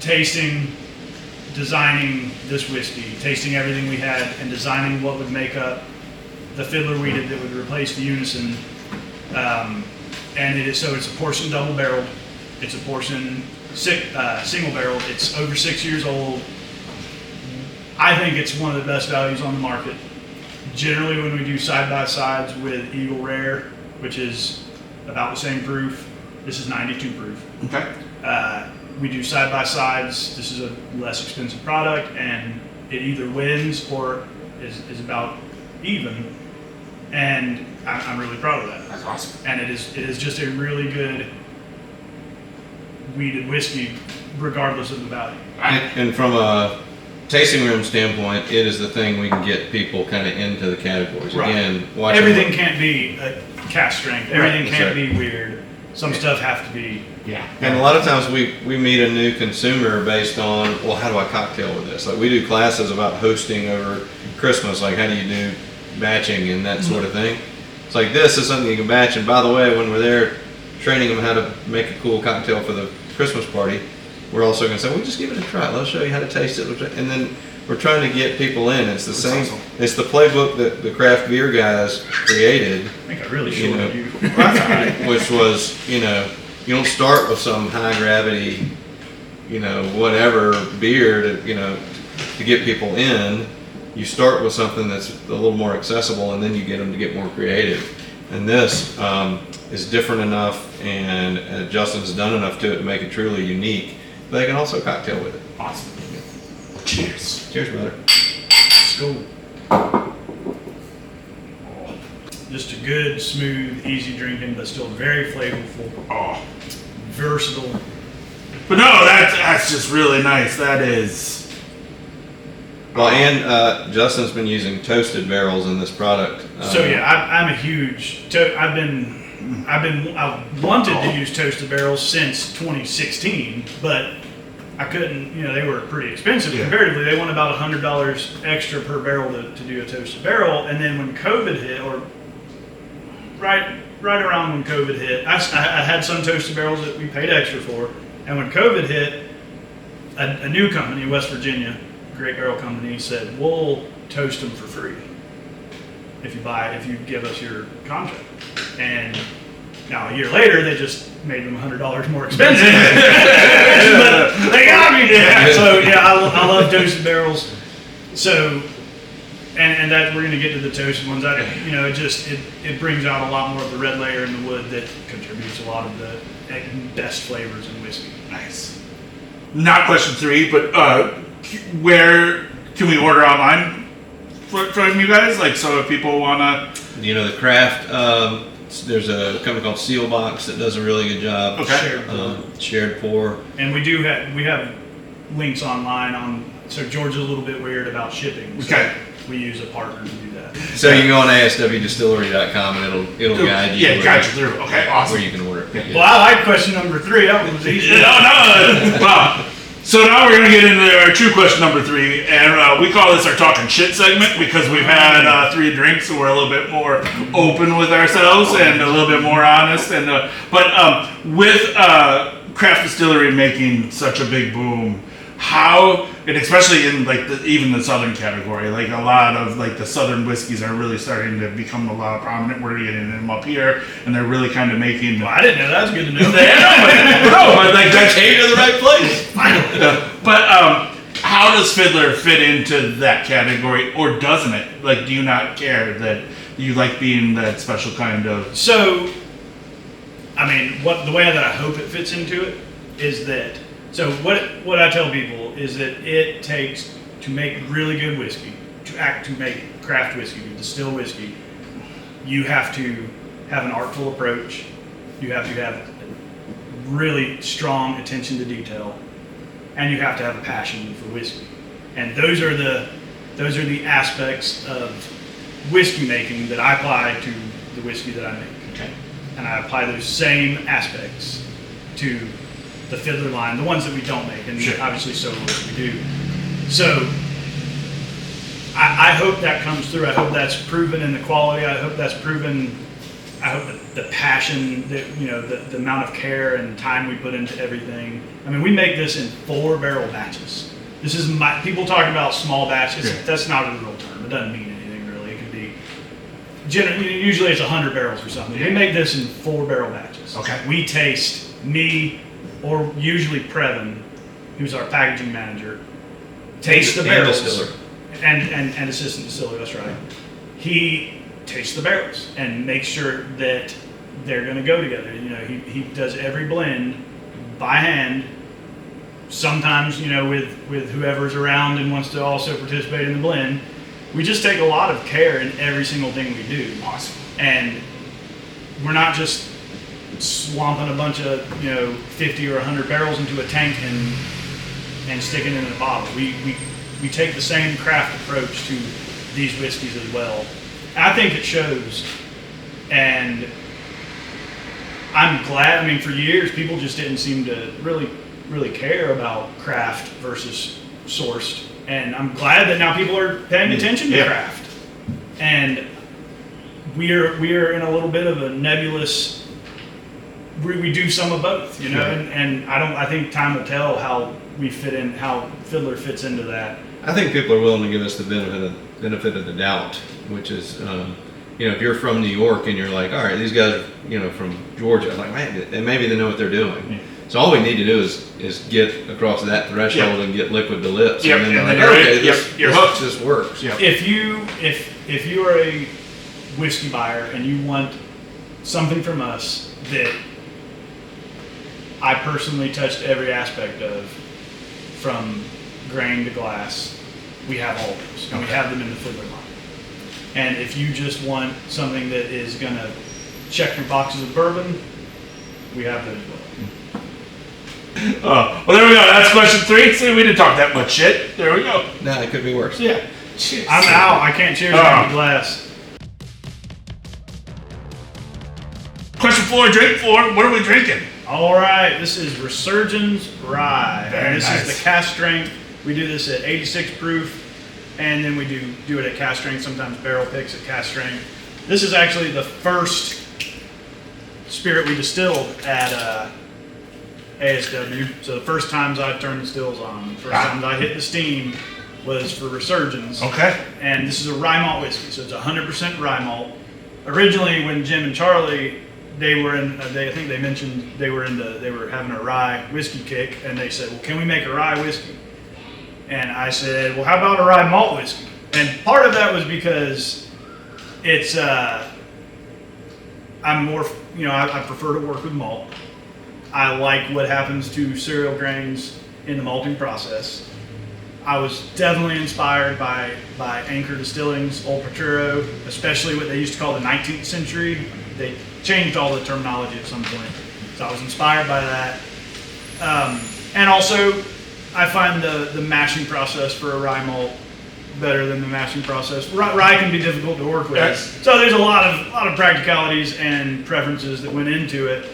[SPEAKER 3] tasting, designing this whiskey, tasting everything we had, and designing what would make up the Fildler wheated that would replace the Unison. And it's a portion double barreled. It's a portion single barreled. It's over 6 years old. I think it's one of the best values on the market. Generally, when we do side by sides with Eagle Rare, which is about the same proof, this is 92 proof.
[SPEAKER 1] Okay.
[SPEAKER 3] We do side by sides. This is a less expensive product, and it either wins or is about even. And I'm really proud of that.
[SPEAKER 1] That's awesome.
[SPEAKER 3] And it is just a really good wheated whiskey, regardless of the value.
[SPEAKER 2] And from a tasting room standpoint, it is the thing we can get people kind of into the categories.
[SPEAKER 3] Right.
[SPEAKER 2] Again,
[SPEAKER 3] everything can't be a cast strength. Everything can't
[SPEAKER 2] right.
[SPEAKER 3] be weird. Some stuff have to be.
[SPEAKER 1] Yeah.
[SPEAKER 2] And a lot of times we meet a new consumer based on, well, how do I cocktail with this? Like we do classes about hosting over Christmas, like how do you do batching and that sort of thing. It's like this is something you can batch. And by the way, when we're there training them how to make a cool cocktail for the Christmas party, we're also going to say, well, just give it a try. Let's show you how to taste it. And then we're trying to get people in. It's the same.
[SPEAKER 1] Awesome.
[SPEAKER 2] It's the playbook that the craft beer guys created.
[SPEAKER 3] I think I really shorted you.
[SPEAKER 1] That's all right.
[SPEAKER 2] Which was, you don't start with some high gravity, whatever beer to get people in. You start with something that's a little more accessible, and then you get them to get more creative. And this is different enough, and Justin's done enough to it to make it truly unique. But they can also cocktail with it.
[SPEAKER 1] Awesome. Cheers.
[SPEAKER 2] Cheers, brother.
[SPEAKER 3] School. Just a good, smooth, easy drinking, but still very flavorful,
[SPEAKER 1] Oh.
[SPEAKER 3] versatile.
[SPEAKER 1] But no, that's just really nice. That is.
[SPEAKER 2] Well, and Justin's been using toasted barrels in this product.
[SPEAKER 3] So yeah, I'm a huge. I wanted to use toasted barrels since 2016, but I couldn't. They were pretty expensive comparatively. They want about $100 extra per barrel to do a toasted barrel. And then when COVID hit, or right around when COVID hit, I had some toasted barrels that we paid extra for. And when COVID hit, a new company in West Virginia, Great Barrel Company, said, we'll toast them for free if you give us your contract. And now a year later, they just made them $100 more expensive. But they got me there. So yeah, I love toasted barrels. So, and that we're gonna get to the toasted ones. It brings out a lot more of the red layer in the wood that contributes a lot of the best flavors in whiskey.
[SPEAKER 1] Nice. Not question 3, but where can we order online from you guys? Like, so if people wanna,
[SPEAKER 2] the craft. There's a company called Sealbox that does a really good job.
[SPEAKER 1] Okay.
[SPEAKER 2] Shared pour.
[SPEAKER 3] And we have links online on. So Georgia's a little bit weird about shipping. So
[SPEAKER 1] Okay.
[SPEAKER 3] we use a partner to do that.
[SPEAKER 2] So you can go on ASW Distillery.com and it'll guide you.
[SPEAKER 1] Yeah, guide you through. Okay, awesome.
[SPEAKER 2] Where you can order it.
[SPEAKER 3] Well, I like question number 3. That one was easy.
[SPEAKER 1] No. Wow. So now we're going to get into our true question number 3, and we call this our talking shit segment because we've had 3 drinks, so we're a little bit more open with ourselves and a little bit more honest. And but with craft distillery making such a big boom, how, and especially in like even the southern category, like a lot of like the southern whiskeys are really starting to become a lot prominent. We're getting them up here, and they're really kind of making.
[SPEAKER 3] Well, I didn't know that. Was good to know.
[SPEAKER 2] But like that came to the right place.
[SPEAKER 1] But how does Fildler fit into that category, or doesn't it? Like, do you not care that you like being that special kind of?
[SPEAKER 3] So, I mean, the way that I hope it fits into it is that. So what I tell people is that it takes to make really good whiskey, to make craft whiskey, to distill whiskey. You have to have an artful approach. You have to have really strong attention to detail, and you have to have a passion for whiskey. And those are the aspects of whiskey making that I apply to the whiskey that I make.
[SPEAKER 1] Okay.
[SPEAKER 3] And I apply those same aspects to the Fildler line, the ones that we don't make, and obviously soloists we do. So I hope that comes through. I hope that's proven in the quality. I hope that's proven the passion, the amount of care and time we put into everything. I mean, we make this in 4-barrel batches. This is people talk about small batches. That's not a real term. It doesn't mean anything really. It could be usually it's 100 barrels or something. We make this in 4-barrel batches.
[SPEAKER 1] Okay.
[SPEAKER 3] We taste, me or usually Previn, who's our packaging manager, taste the barrels.
[SPEAKER 2] Distiller.
[SPEAKER 3] And assistant distiller, that's right. He tastes the barrels and makes sure that they're going to go together. He does every blend by hand. Sometimes, with whoever's around and wants to also participate in the blend. We just take a lot of care in every single thing we do.
[SPEAKER 1] Awesome.
[SPEAKER 3] And we're not just swamping a bunch of 50 or 100 barrels into a tank and sticking it in a bottle. We take the same craft approach to these whiskeys as well. I think it shows, and I'm glad. I mean, for years people just didn't seem to really care about craft versus sourced, and I'm glad that now people are paying attention to craft. And we are in a little bit of a nebulous. We do some of both, and I think time will tell how we fit in, how Fildler fits into that.
[SPEAKER 2] I think people are willing to give us the benefit of the doubt, which is, if you're from New York and you're like, all right, these guys are, from Georgia, like, man, and maybe they know what they're doing. Yeah. So all we need to do is get across that threshold and get liquid to lips, and then they're like, okay, this works.
[SPEAKER 3] Yep. If you are a whiskey buyer and you want something from us that I personally touched every aspect of, from grain to glass, we have all of those. And we have them in the Fildler line. And if you just want something that is going to check your boxes of bourbon, we have those as well.
[SPEAKER 1] Well, there we go. That's question 3. See, we didn't talk that much shit. There we go.
[SPEAKER 2] No, it could be worse.
[SPEAKER 1] Yeah.
[SPEAKER 3] I'm out. I can't cheers on the glass.
[SPEAKER 1] Question 4, drink 4. What are we drinking?
[SPEAKER 3] All right. This is Resurgence Rye.
[SPEAKER 1] Very
[SPEAKER 3] this
[SPEAKER 1] nice.
[SPEAKER 3] is the cask strength. We do this at 86 proof, and then we do it at cask strength, sometimes barrel picks at cask strength. This is actually the first spirit we distilled at ASW. So the first times I turned the stills on, the first times I hit the steam was for Resurgence.
[SPEAKER 1] Okay.
[SPEAKER 3] And this is a rye malt whiskey, so it's 100% rye malt. Originally, when Jim and Charlie, they were in, I think they mentioned they were having a rye whiskey kick, and they said, well, can we make a rye whiskey? And I said, well, how about a rye malt whiskey? And part of that was because it's, I'm more, I prefer to work with malt. I like what happens to cereal grains in the malting process. I was definitely inspired by Anchor Distilling's Old Potrero, especially what they used to call the 19th century. They changed all the terminology at some point. So I was inspired by that. And also, I find the mashing process for a rye malt better than the mashing process. Rye can be difficult to work with.
[SPEAKER 1] Yes.
[SPEAKER 3] So there's a lot of practicalities and preferences that went into it.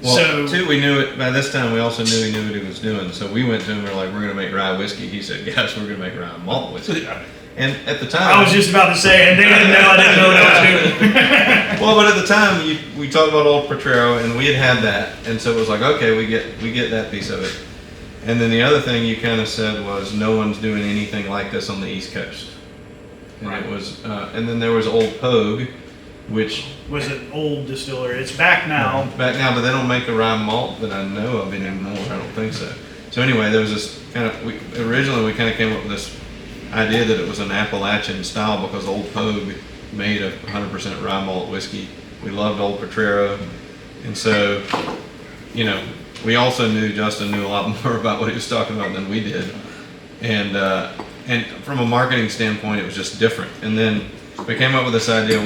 [SPEAKER 2] Well, we knew it, by this time we also knew he knew what he was doing. So we went to him and we were like, we're going to make rye whiskey. He said, yes, we're going to make rye malt whiskey. And at the time,
[SPEAKER 3] I was just about to say, and they didn't know I didn't know what I was doing.
[SPEAKER 2] well, but at the time we talked about Old Potrero and we had that. And so it was like, okay, we get that piece of it. And then the other thing you kind of said was no one's doing anything like this on the East Coast. And
[SPEAKER 3] Right.
[SPEAKER 2] it was, and then there was Old Pogue, which
[SPEAKER 3] Was an old distillery. It's back now.
[SPEAKER 2] but they don't make the rye malt that I know of anymore. I don't think so. So anyway, there was this kind of, originally we kind of came up with this idea that it was an Appalachian style because Old Pogue made a 100% rye malt whiskey. We loved Old Potrero, and so, we also knew Justin knew a lot more about what he was talking about than we did, and from a marketing standpoint, it was just different. And then we came up with this idea.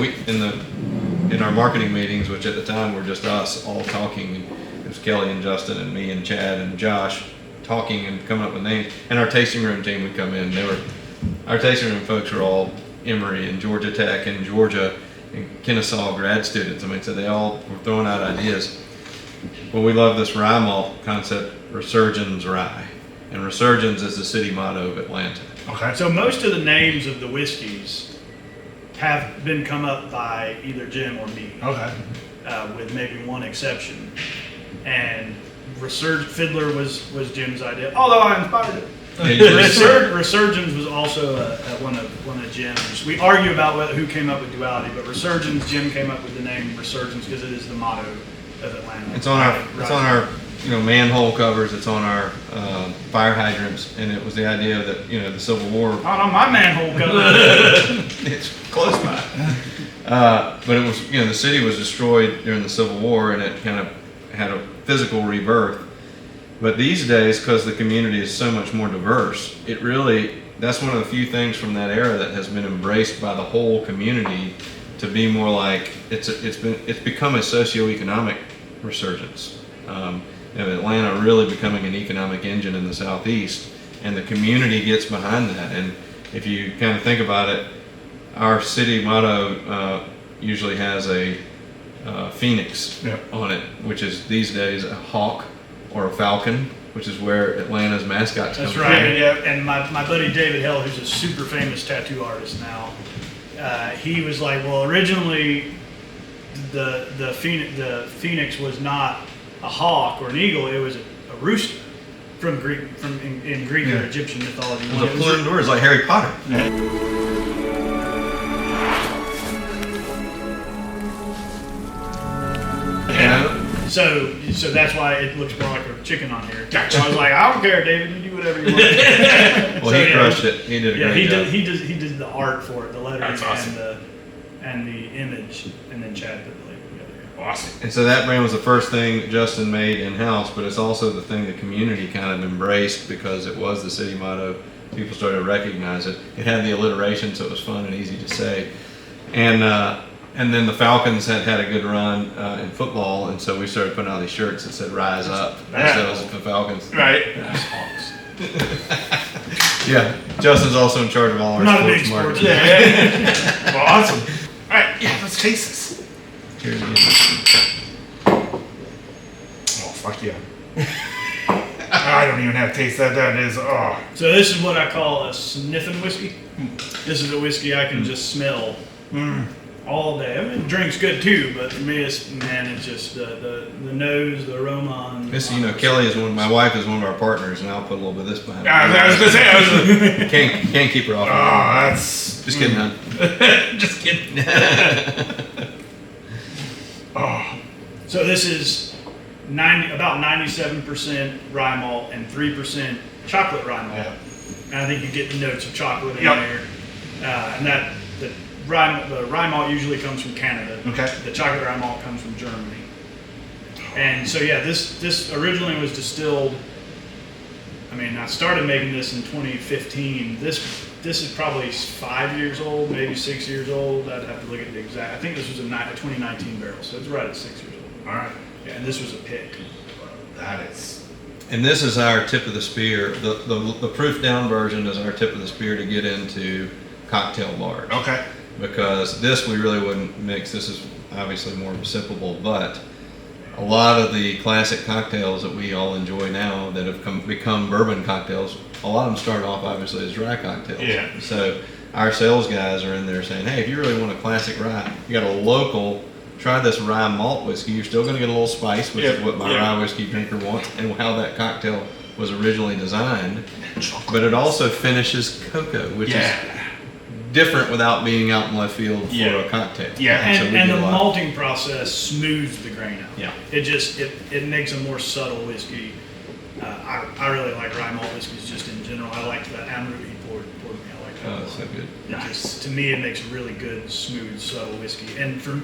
[SPEAKER 2] In our marketing meetings, which at the time were just us all talking. It was Kelly and Justin and me and Chad and Josh talking and coming up with names. And our tasting room team would come in. Our tasting room folks were all Emory and Georgia Tech and Georgia and Kennesaw grad students. I mean, so they all were throwing out ideas. Well, we love this rye malt concept, Resurgence Rye. And Resurgence is the city motto of Atlanta.
[SPEAKER 1] Okay.
[SPEAKER 3] So most of the names of the whiskeys have been come up by either Jim or me.
[SPEAKER 1] Okay.
[SPEAKER 3] With maybe one exception. And Fildler was Jim's idea, although I inspired it. Resurgence was also one of Jim's. We argue about who came up with duality, but Resurgence, Jim came up with the name Resurgence because it is the motto of Atlanta.
[SPEAKER 2] It's on our manhole covers. It's on our fire hydrants, and it was the idea that the Civil War.
[SPEAKER 3] Not on my manhole cover.
[SPEAKER 2] It's close by. But it was the city was destroyed during the Civil War, and it kind of had a physical rebirth. But these days, because the community is so much more diverse, that's one of the few things from that era that has been embraced by the whole community to be more like it's become a socioeconomic resurgence. Atlanta really becoming an economic engine in the Southeast, and the community gets behind that. And if you kind of think about it, our city motto usually has a phoenix on it, which is these days a hawk or a falcon, which is where Atlanta's mascots come from.
[SPEAKER 3] That's right. Yeah. And my buddy David Hell, who's a super famous tattoo artist now, he was like, well, originally the phoenix was not a hawk or an eagle; it was a rooster in Greek or Egyptian mythology.
[SPEAKER 2] It was a plumed bird, it's like Harry Potter.
[SPEAKER 3] So that's why it looks more like a chicken on here. Gotcha. So I was like, I don't care, David. You do whatever you want.
[SPEAKER 2] Well, he crushed it. He did a great job.
[SPEAKER 3] He did the art for it, the lettering.
[SPEAKER 1] That's awesome.
[SPEAKER 3] and the image, and then Chad put the label together.
[SPEAKER 1] Awesome.
[SPEAKER 2] And so that brand was the first thing that Justin made in-house, but it's also the thing the community kind of embraced because it was the city motto. People started to recognize it. It had the alliteration, so it was fun and easy to say. And then the Falcons had a good run in football, and so we started putting out these shirts that said "Rise Up" instead of the Falcons.
[SPEAKER 1] Right.
[SPEAKER 3] Hawks.
[SPEAKER 2] Yeah, Justin's also in charge of all our sports marketing.
[SPEAKER 1] Yeah. Well, awesome. All right, let's taste this.
[SPEAKER 2] Cheers.
[SPEAKER 1] Oh, fuck yeah. I don't even have to taste that. That is,
[SPEAKER 3] So this is what I call a sniffing whiskey. This is a whiskey I can just smell all day. I mean, drink's good too, but for me, it's just the nose, the aroma.
[SPEAKER 2] This, Kelly is my wife is one of our partners, and I'll put a little bit of this behind her.
[SPEAKER 1] I was gonna say,
[SPEAKER 2] Can't keep her off.
[SPEAKER 1] that's
[SPEAKER 2] Just kidding, hon.
[SPEAKER 1] just kidding.
[SPEAKER 3] So this is about 97% rye malt and 3% chocolate rye malt.
[SPEAKER 1] Yeah.
[SPEAKER 3] And I think you get the notes of chocolate in there. And the rye malt usually comes from Canada.
[SPEAKER 1] Okay.
[SPEAKER 3] The chocolate rye malt comes from Germany. And so this originally was distilled. I mean, I started making this in 2015. This is probably 5 years old, maybe 6 years old. I'd have to look at the exact. I think this was a 2019 barrel, so it's right at 6 years old.
[SPEAKER 1] All right.
[SPEAKER 3] Yeah, and this was a pick.
[SPEAKER 1] That is.
[SPEAKER 2] And this is our tip of the spear. The proof down version is our tip of the spear to get into cocktail bars.
[SPEAKER 1] Okay.
[SPEAKER 2] Because this we really wouldn't mix. This is obviously more sippable, but a lot of the classic cocktails that we all enjoy now that have become bourbon cocktails, a lot of them start off obviously as dry cocktails.
[SPEAKER 1] Yeah.
[SPEAKER 2] So our sales guys are in there saying, hey, if you really want a classic rye, you got a local, try this rye malt whiskey. You're still going to get a little spice, which is what my rye whiskey drinker wants, and how that cocktail was originally designed. But it also finishes cocoa, which is different without being out in left field for a cocktail.
[SPEAKER 1] Yeah.
[SPEAKER 3] And the malting process smooths the grain out.
[SPEAKER 1] Yeah.
[SPEAKER 3] It just it makes a more subtle whiskey. I really like rye malt whiskeys just in general. I like the Amrut he poured me. I like that.
[SPEAKER 2] Oh, that's so good.
[SPEAKER 3] To me, it makes a really good, smooth, subtle whiskey. And for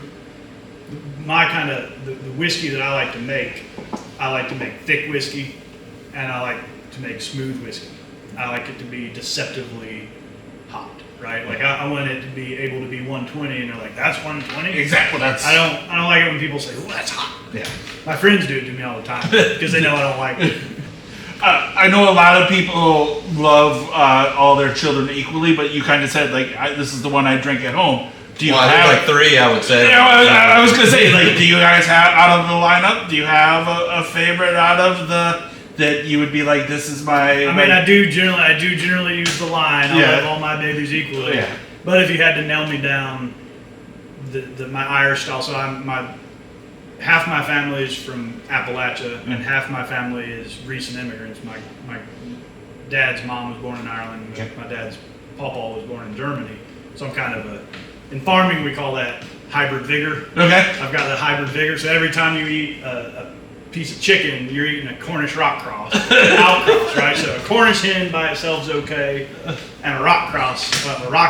[SPEAKER 3] my kind of the whiskey that I like to make thick whiskey, and I like to make smooth whiskey. I like it to be deceptively hot, right? Like I want it to be able to be 120, and they're like, "That's 120."
[SPEAKER 1] Exactly.
[SPEAKER 3] I don't like it when people say, "Oh, that's hot."
[SPEAKER 1] Yeah.
[SPEAKER 3] My friends do it to me all the time because they know I don't like it.
[SPEAKER 1] I know a lot of people love all their children equally, but you kind of said this is the one I drink at home. Do you
[SPEAKER 2] have
[SPEAKER 1] have
[SPEAKER 2] like 3? I would say.
[SPEAKER 1] I was gonna say, do you guys have out of the lineup? Do you have a favorite out of that you would be like, this is my?
[SPEAKER 3] I mean, I do generally use the line. I love all my babies equally.
[SPEAKER 1] Yeah.
[SPEAKER 3] But if you had to nail me down, my Irish style, so half my family is from Appalachia, and half my family is recent immigrants. My dad's mom was born in Ireland. Okay. My dad's pawpaw was born in Germany. So I'm kind of in farming we call that hybrid vigor.
[SPEAKER 1] Okay.
[SPEAKER 3] I've got the hybrid vigor. So every time you eat a piece of chicken, you're eating a Cornish rock cross, outcross, right? So a Cornish hen by itself is okay, and a rock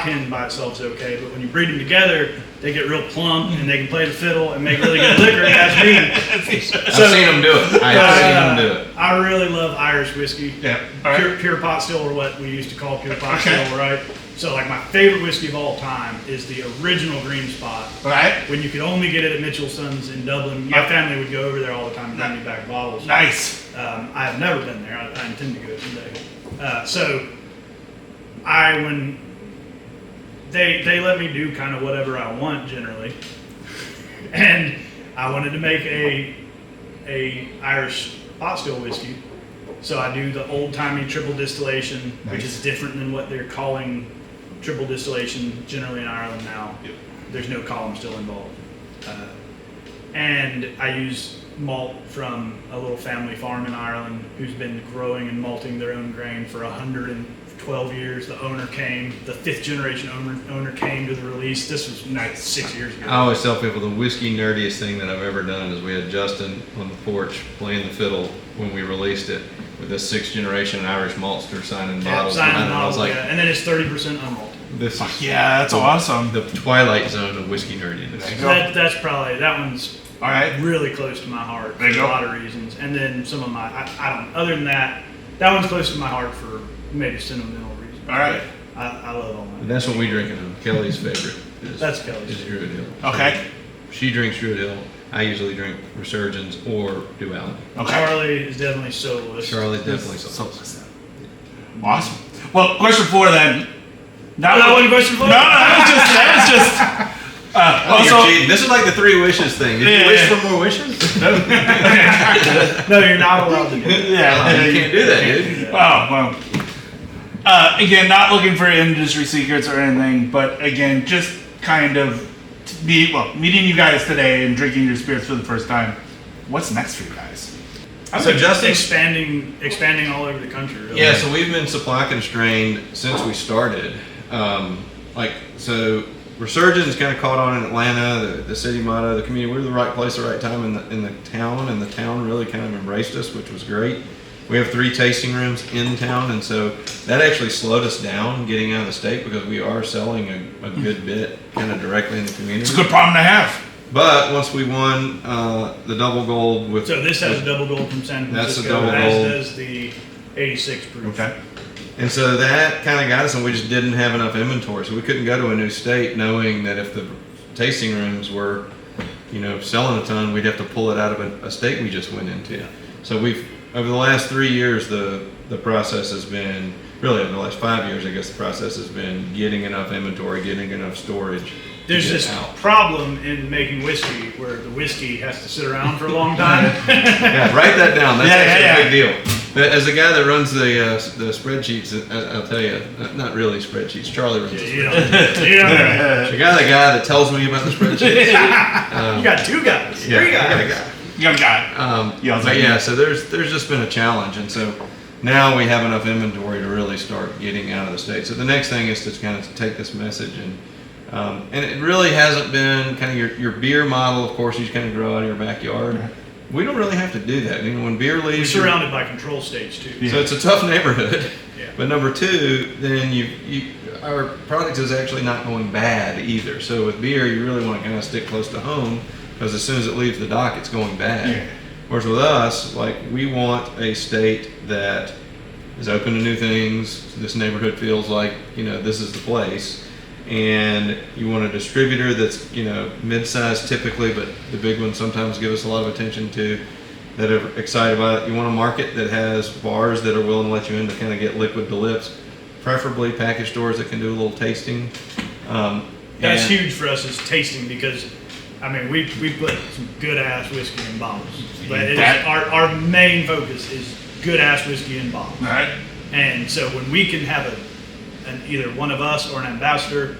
[SPEAKER 3] hen by itself is okay. But when you breed them together, they get real plump and they can play the fiddle and make really good liquor. And that's me.
[SPEAKER 2] I've seen them do it. I've seen them do it.
[SPEAKER 3] I really love Irish whiskey.
[SPEAKER 1] Yeah. All right.
[SPEAKER 3] Pure pot still, or what we used to call pure pot still, right? So like my favorite whiskey of all time is the original Green Spot.
[SPEAKER 1] Right.
[SPEAKER 3] When you could only get it at Mitchellson's in Dublin. My family would go over there all the time and bring me back bottles.
[SPEAKER 1] Nice.
[SPEAKER 3] I have never been there. I intend to go someday. So when they let me do kind of whatever I want generally, and I wanted to make a Irish pot still whiskey. So I do the old-timey triple distillation, which is different than what they're calling triple distillation generally in Ireland now. Yep. There's no column still involved. And I use malt from a little family farm in Ireland who's been growing and malting their own grain for 112 years. The owner came, the fifth generation owner came to the release. This was 6 years ago.
[SPEAKER 2] I always tell people the whiskey nerdiest thing that I've ever done is we had Justin on the porch playing the fiddle when we released it with this 6th generation Irish maltster signing bottles.
[SPEAKER 3] Signing
[SPEAKER 2] I was like,
[SPEAKER 3] and then it's 30% unmalted.
[SPEAKER 2] this is
[SPEAKER 1] Yeah, that's awesome.
[SPEAKER 2] the twilight zone of whiskey nerdiness.
[SPEAKER 1] There you go.
[SPEAKER 3] That one's
[SPEAKER 1] All right.
[SPEAKER 3] really close to my heart for
[SPEAKER 1] There you
[SPEAKER 3] a
[SPEAKER 1] go.
[SPEAKER 3] lot of reasons. And then some of my, I don't, other than that one's close to my heart for maybe sentimental reasons.
[SPEAKER 1] All right.
[SPEAKER 3] I love all my.
[SPEAKER 2] And that's what we drink at home. Kelly's favorite
[SPEAKER 3] That's Kelly's.
[SPEAKER 2] is Druid Hill.
[SPEAKER 1] Okay.
[SPEAKER 2] She drinks Druid Hill. I usually drink Resurgence or Duality.
[SPEAKER 1] Okay.
[SPEAKER 3] Charlie is definitely soloist.
[SPEAKER 2] Charlie's definitely
[SPEAKER 1] So,
[SPEAKER 2] something.
[SPEAKER 1] awesome. Well, question 4 then.
[SPEAKER 3] That one question for?
[SPEAKER 1] No, that was just.
[SPEAKER 2] Oh,
[SPEAKER 1] Also,
[SPEAKER 2] you're cheating. This is like the 3 wishes thing. Did you wish for more wishes?
[SPEAKER 3] No, you're not allowed to do that.
[SPEAKER 1] yeah,
[SPEAKER 2] You can't do that, dude.
[SPEAKER 1] Oh, well. Again, not looking for industry secrets or anything, but again, just kind of meeting you guys today and drinking your spirits for the first time. What's next for you guys?
[SPEAKER 2] So Justin,
[SPEAKER 3] expanding all over the country. Really.
[SPEAKER 2] yeah, so we've been supply constrained since we started. So Resurgence kind of caught on in Atlanta, the city motto, the community. We were the right place, the right time in the town, and the town really kind of embraced us, which was great. We have 3 tasting rooms in town, and so that actually slowed us down getting out of the state because we are selling a good bit kind of directly in the community.
[SPEAKER 1] It's a good problem to have.
[SPEAKER 2] But once we won the double gold with...
[SPEAKER 3] So this has a double gold from San Francisco.
[SPEAKER 2] That's a double
[SPEAKER 3] as
[SPEAKER 2] gold.
[SPEAKER 3] does the 86 proof.
[SPEAKER 1] Okay.
[SPEAKER 2] And so that kind of got us, and we just didn't have enough inventory. So we couldn't go to a new state knowing that if the tasting rooms were, selling a ton, we'd have to pull it out of a state we just went into. So over the last 3 years, the process has been, really over the last 5 years, I guess the process has been getting enough inventory, getting enough storage.
[SPEAKER 3] There's this problem in making whiskey where the whiskey has to sit around for a long time.
[SPEAKER 2] Yeah, write that down. That's actually a big deal.
[SPEAKER 1] Yeah.
[SPEAKER 2] As a guy that runs the spreadsheets, I'll tell you, not really spreadsheets. Charlie runs the spreadsheets. The guy that tells me about the spreadsheets.
[SPEAKER 3] You got 2 guys, 3 guys.
[SPEAKER 2] I got a guy.
[SPEAKER 1] Young guy.
[SPEAKER 2] But yeah, so there's just been a challenge, and so now we have enough inventory to really start getting out of the state. So the next thing is to kind of take this message and it really hasn't been kind of your beer model. Of course, you just kind of grow out of your backyard. We don't really have to do that. When beer
[SPEAKER 3] We're
[SPEAKER 2] leaves,
[SPEAKER 3] surrounded by control states too.
[SPEAKER 2] so it's a tough neighborhood.
[SPEAKER 3] Yeah.
[SPEAKER 2] But number 2, then our product is actually not going bad either. So with beer, you really want to kind of stick close to home because as soon as it leaves the dock, it's going bad.
[SPEAKER 1] Yeah.
[SPEAKER 2] Whereas with us, we want a state that is open to new things. This neighborhood feels like, this is the place. And you want a distributor that's, mid-sized typically, but the big ones sometimes give us a lot of attention too, that are excited about it. You want a market that has bars that are willing to let you in to kind of get liquid to lips, preferably package stores that can do a little tasting.
[SPEAKER 3] That's huge for us is tasting because, we put some good ass whiskey in bottles. But our main focus is good ass whiskey in bottles.
[SPEAKER 1] All right.
[SPEAKER 3] And so when we can have either one of us or an ambassador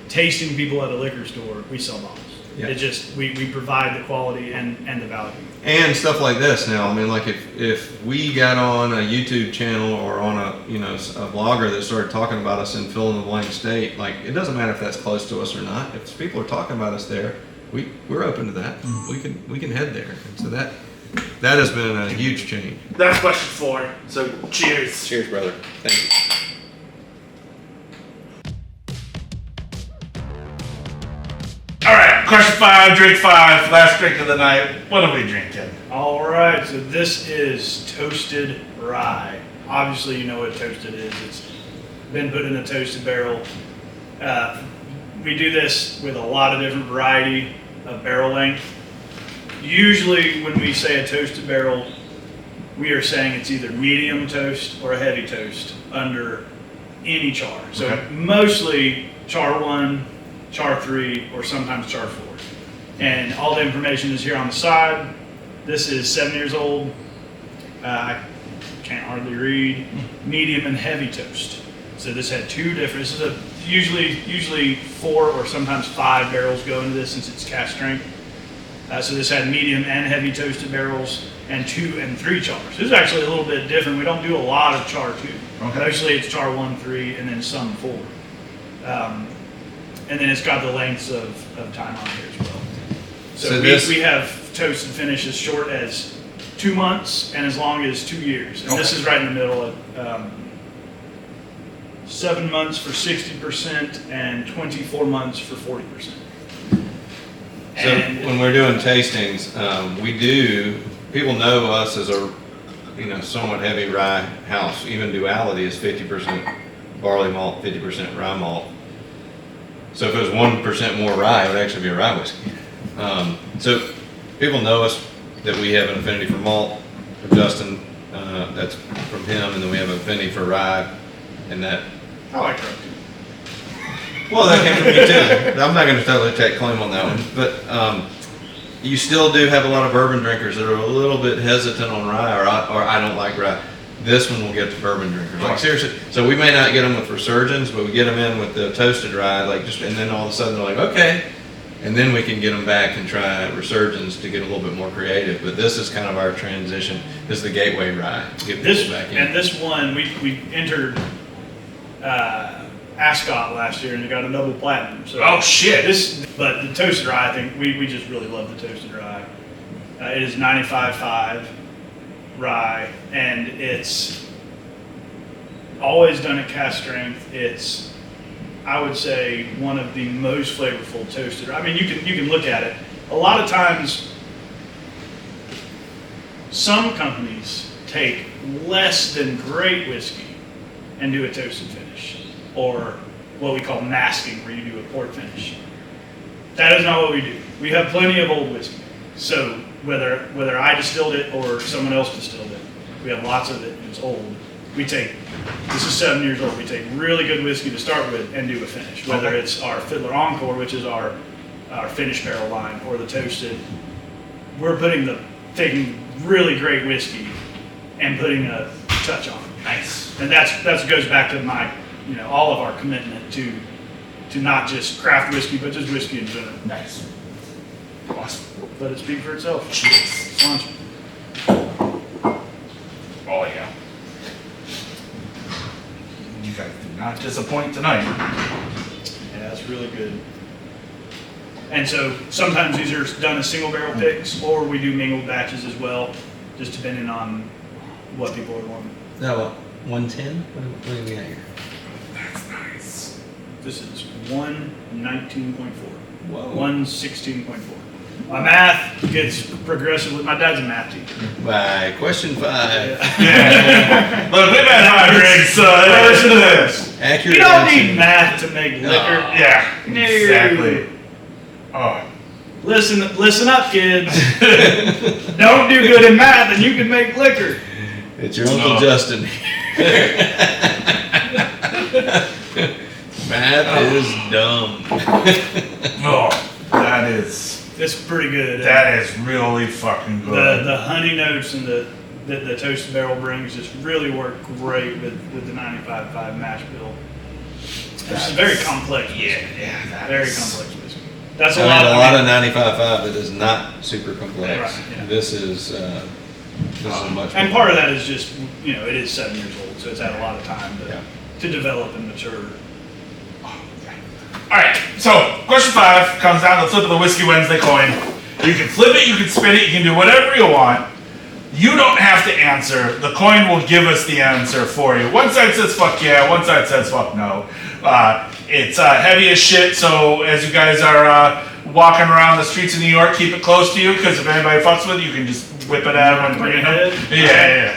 [SPEAKER 3] tasting people at a liquor store, we sell bottles.
[SPEAKER 2] Yeah.
[SPEAKER 3] It just, we provide the quality and the value.
[SPEAKER 2] And stuff like this now. I mean, like if we got on a YouTube channel or on a a blogger that started talking about us in fill in the blank state, like it doesn't matter if that's close to us or not. If people are talking about us there, we're open to that. We can head there. And so that has been a huge change.
[SPEAKER 1] That's question 4. So cheers.
[SPEAKER 2] Cheers, brother. Thank you.
[SPEAKER 1] All right, question 5, drink 5, last drink of the night. What are we drinking?
[SPEAKER 3] All right, so this is toasted rye. Obviously, you know what toasted is. It's been put in a toasted barrel. We do this with a lot of different variety of barrel length. Usually, when we say a toasted barrel, we are saying it's either medium toast or a heavy toast under any char. So mostly char 1, char 3, or sometimes char 4. And all the information is here on the side. This is 7 years old. I can't hardly read. Medium and heavy toast. So this had 2 different. This is a usually 4 or sometimes 5 barrels go into this since it's cask strength. So this had medium and heavy toasted barrels and 2 and 3 chars. This is actually a little bit different. We don't do a lot of char 2. Mostly it's char 1, 3, and then some 4. And then it's got the lengths of time on here as well. So we have toasted finish as short as 2 months and as long as 2 years. And this is right in the middle of 7 months for 60% and 24 months for 40%.
[SPEAKER 2] So when we're doing tastings, people know us as a somewhat heavy rye house. Even Duality is 50% barley malt, 50% rye malt. So if it was 1% more rye, it would actually be a rye whiskey. So people know us that we have an affinity for malt. For Justin, that's from him, and then we have an affinity for rye, and that.
[SPEAKER 3] I like that.
[SPEAKER 2] Well, that came from me too. I'm not going to totally take claim on that one, but you still do have a lot of bourbon drinkers that are a little bit hesitant on rye, or I don't like rye. This one will get to bourbon drinkers. Like seriously, so we may not get them with Resurgence, but we get them in with the toasted rye, and then all of a sudden they're like, okay, and then we can get them back and try Resurgence to get a little bit more creative. But this is kind of our transition. This is the gateway rye. Get
[SPEAKER 3] This
[SPEAKER 2] back in.
[SPEAKER 3] and this one we entered Ascot last year and it got a double platinum. So but the toasted rye, I think we just really love the toasted rye. It is 95.5 rye, and it's always done at cask strength. It's, I would say, one of the most flavorful toasted. I mean, you can look at it. A lot of times, some companies take less than great whiskey and do a toasted finish, or what we call masking, where you do a port finish. That is not what we do. We have plenty of old whiskey. So whether I distilled it or someone else distilled it, we have lots of it. It's old. This is 7 years old. We take really good whiskey to start with and do a finish. Whether it's our Fildler Encore, which is our finish barrel line, or the toasted, we're taking really great whiskey and putting a touch on it.
[SPEAKER 1] Nice.
[SPEAKER 3] And that goes back to my, all of our commitment to not just craft whiskey, but just whiskey in general.
[SPEAKER 1] Nice. Awesome.
[SPEAKER 3] Let it speak for itself.
[SPEAKER 1] Cheers.
[SPEAKER 3] Sponsor.
[SPEAKER 1] Oh yeah. You guys do not disappoint tonight.
[SPEAKER 3] Yeah, it's really good. And so sometimes these are done as single barrel picks, or we do mingled batches as well, just depending on what people are wanting.
[SPEAKER 2] No, 110? What do we got here?
[SPEAKER 1] That's nice.
[SPEAKER 3] This is 119.4.
[SPEAKER 2] Whoa.
[SPEAKER 3] 116.4. My math gets progressive with my dad's a math teacher.
[SPEAKER 2] By question 5.
[SPEAKER 1] Yeah. Look, we've had high drinks, so listen to this.
[SPEAKER 2] Accurate.
[SPEAKER 3] You don't
[SPEAKER 2] answer.
[SPEAKER 3] need math to make liquor.
[SPEAKER 1] Yeah,
[SPEAKER 3] No.
[SPEAKER 1] exactly. Oh.
[SPEAKER 3] Listen up, kids. Don't do good in math and you can make liquor.
[SPEAKER 2] It's your Uncle Justin. Math is dumb.
[SPEAKER 1] Oh, that is.
[SPEAKER 3] It's pretty good.
[SPEAKER 1] That is really fucking good.
[SPEAKER 3] The honey notes and the toasted barrel brings just really work great with the 95.5 mash bill. It's very complex.
[SPEAKER 1] Yeah,
[SPEAKER 3] Very complex whiskey. That's
[SPEAKER 2] I
[SPEAKER 3] a
[SPEAKER 2] mean,
[SPEAKER 3] lot.
[SPEAKER 2] a lot of 95.5 that is not super complex.
[SPEAKER 3] Right, yeah.
[SPEAKER 2] This is much.
[SPEAKER 3] And
[SPEAKER 2] more.
[SPEAKER 3] part of that is just, you know, it is 7 years old, so it's had a lot of time to develop and mature.
[SPEAKER 1] All right, so question 5 comes down to the flip of the Whiskey Wednesday coin. You can flip it, you can spin it, you can do whatever you want. You don't have to answer. The coin will give us the answer for you. One side says fuck yeah, one side says fuck no. It's heavy as shit, so as you guys are walking around the streets of New York, keep it close to you, because if anybody fucks with you, you can just whip it at them and bring it home. Yeah.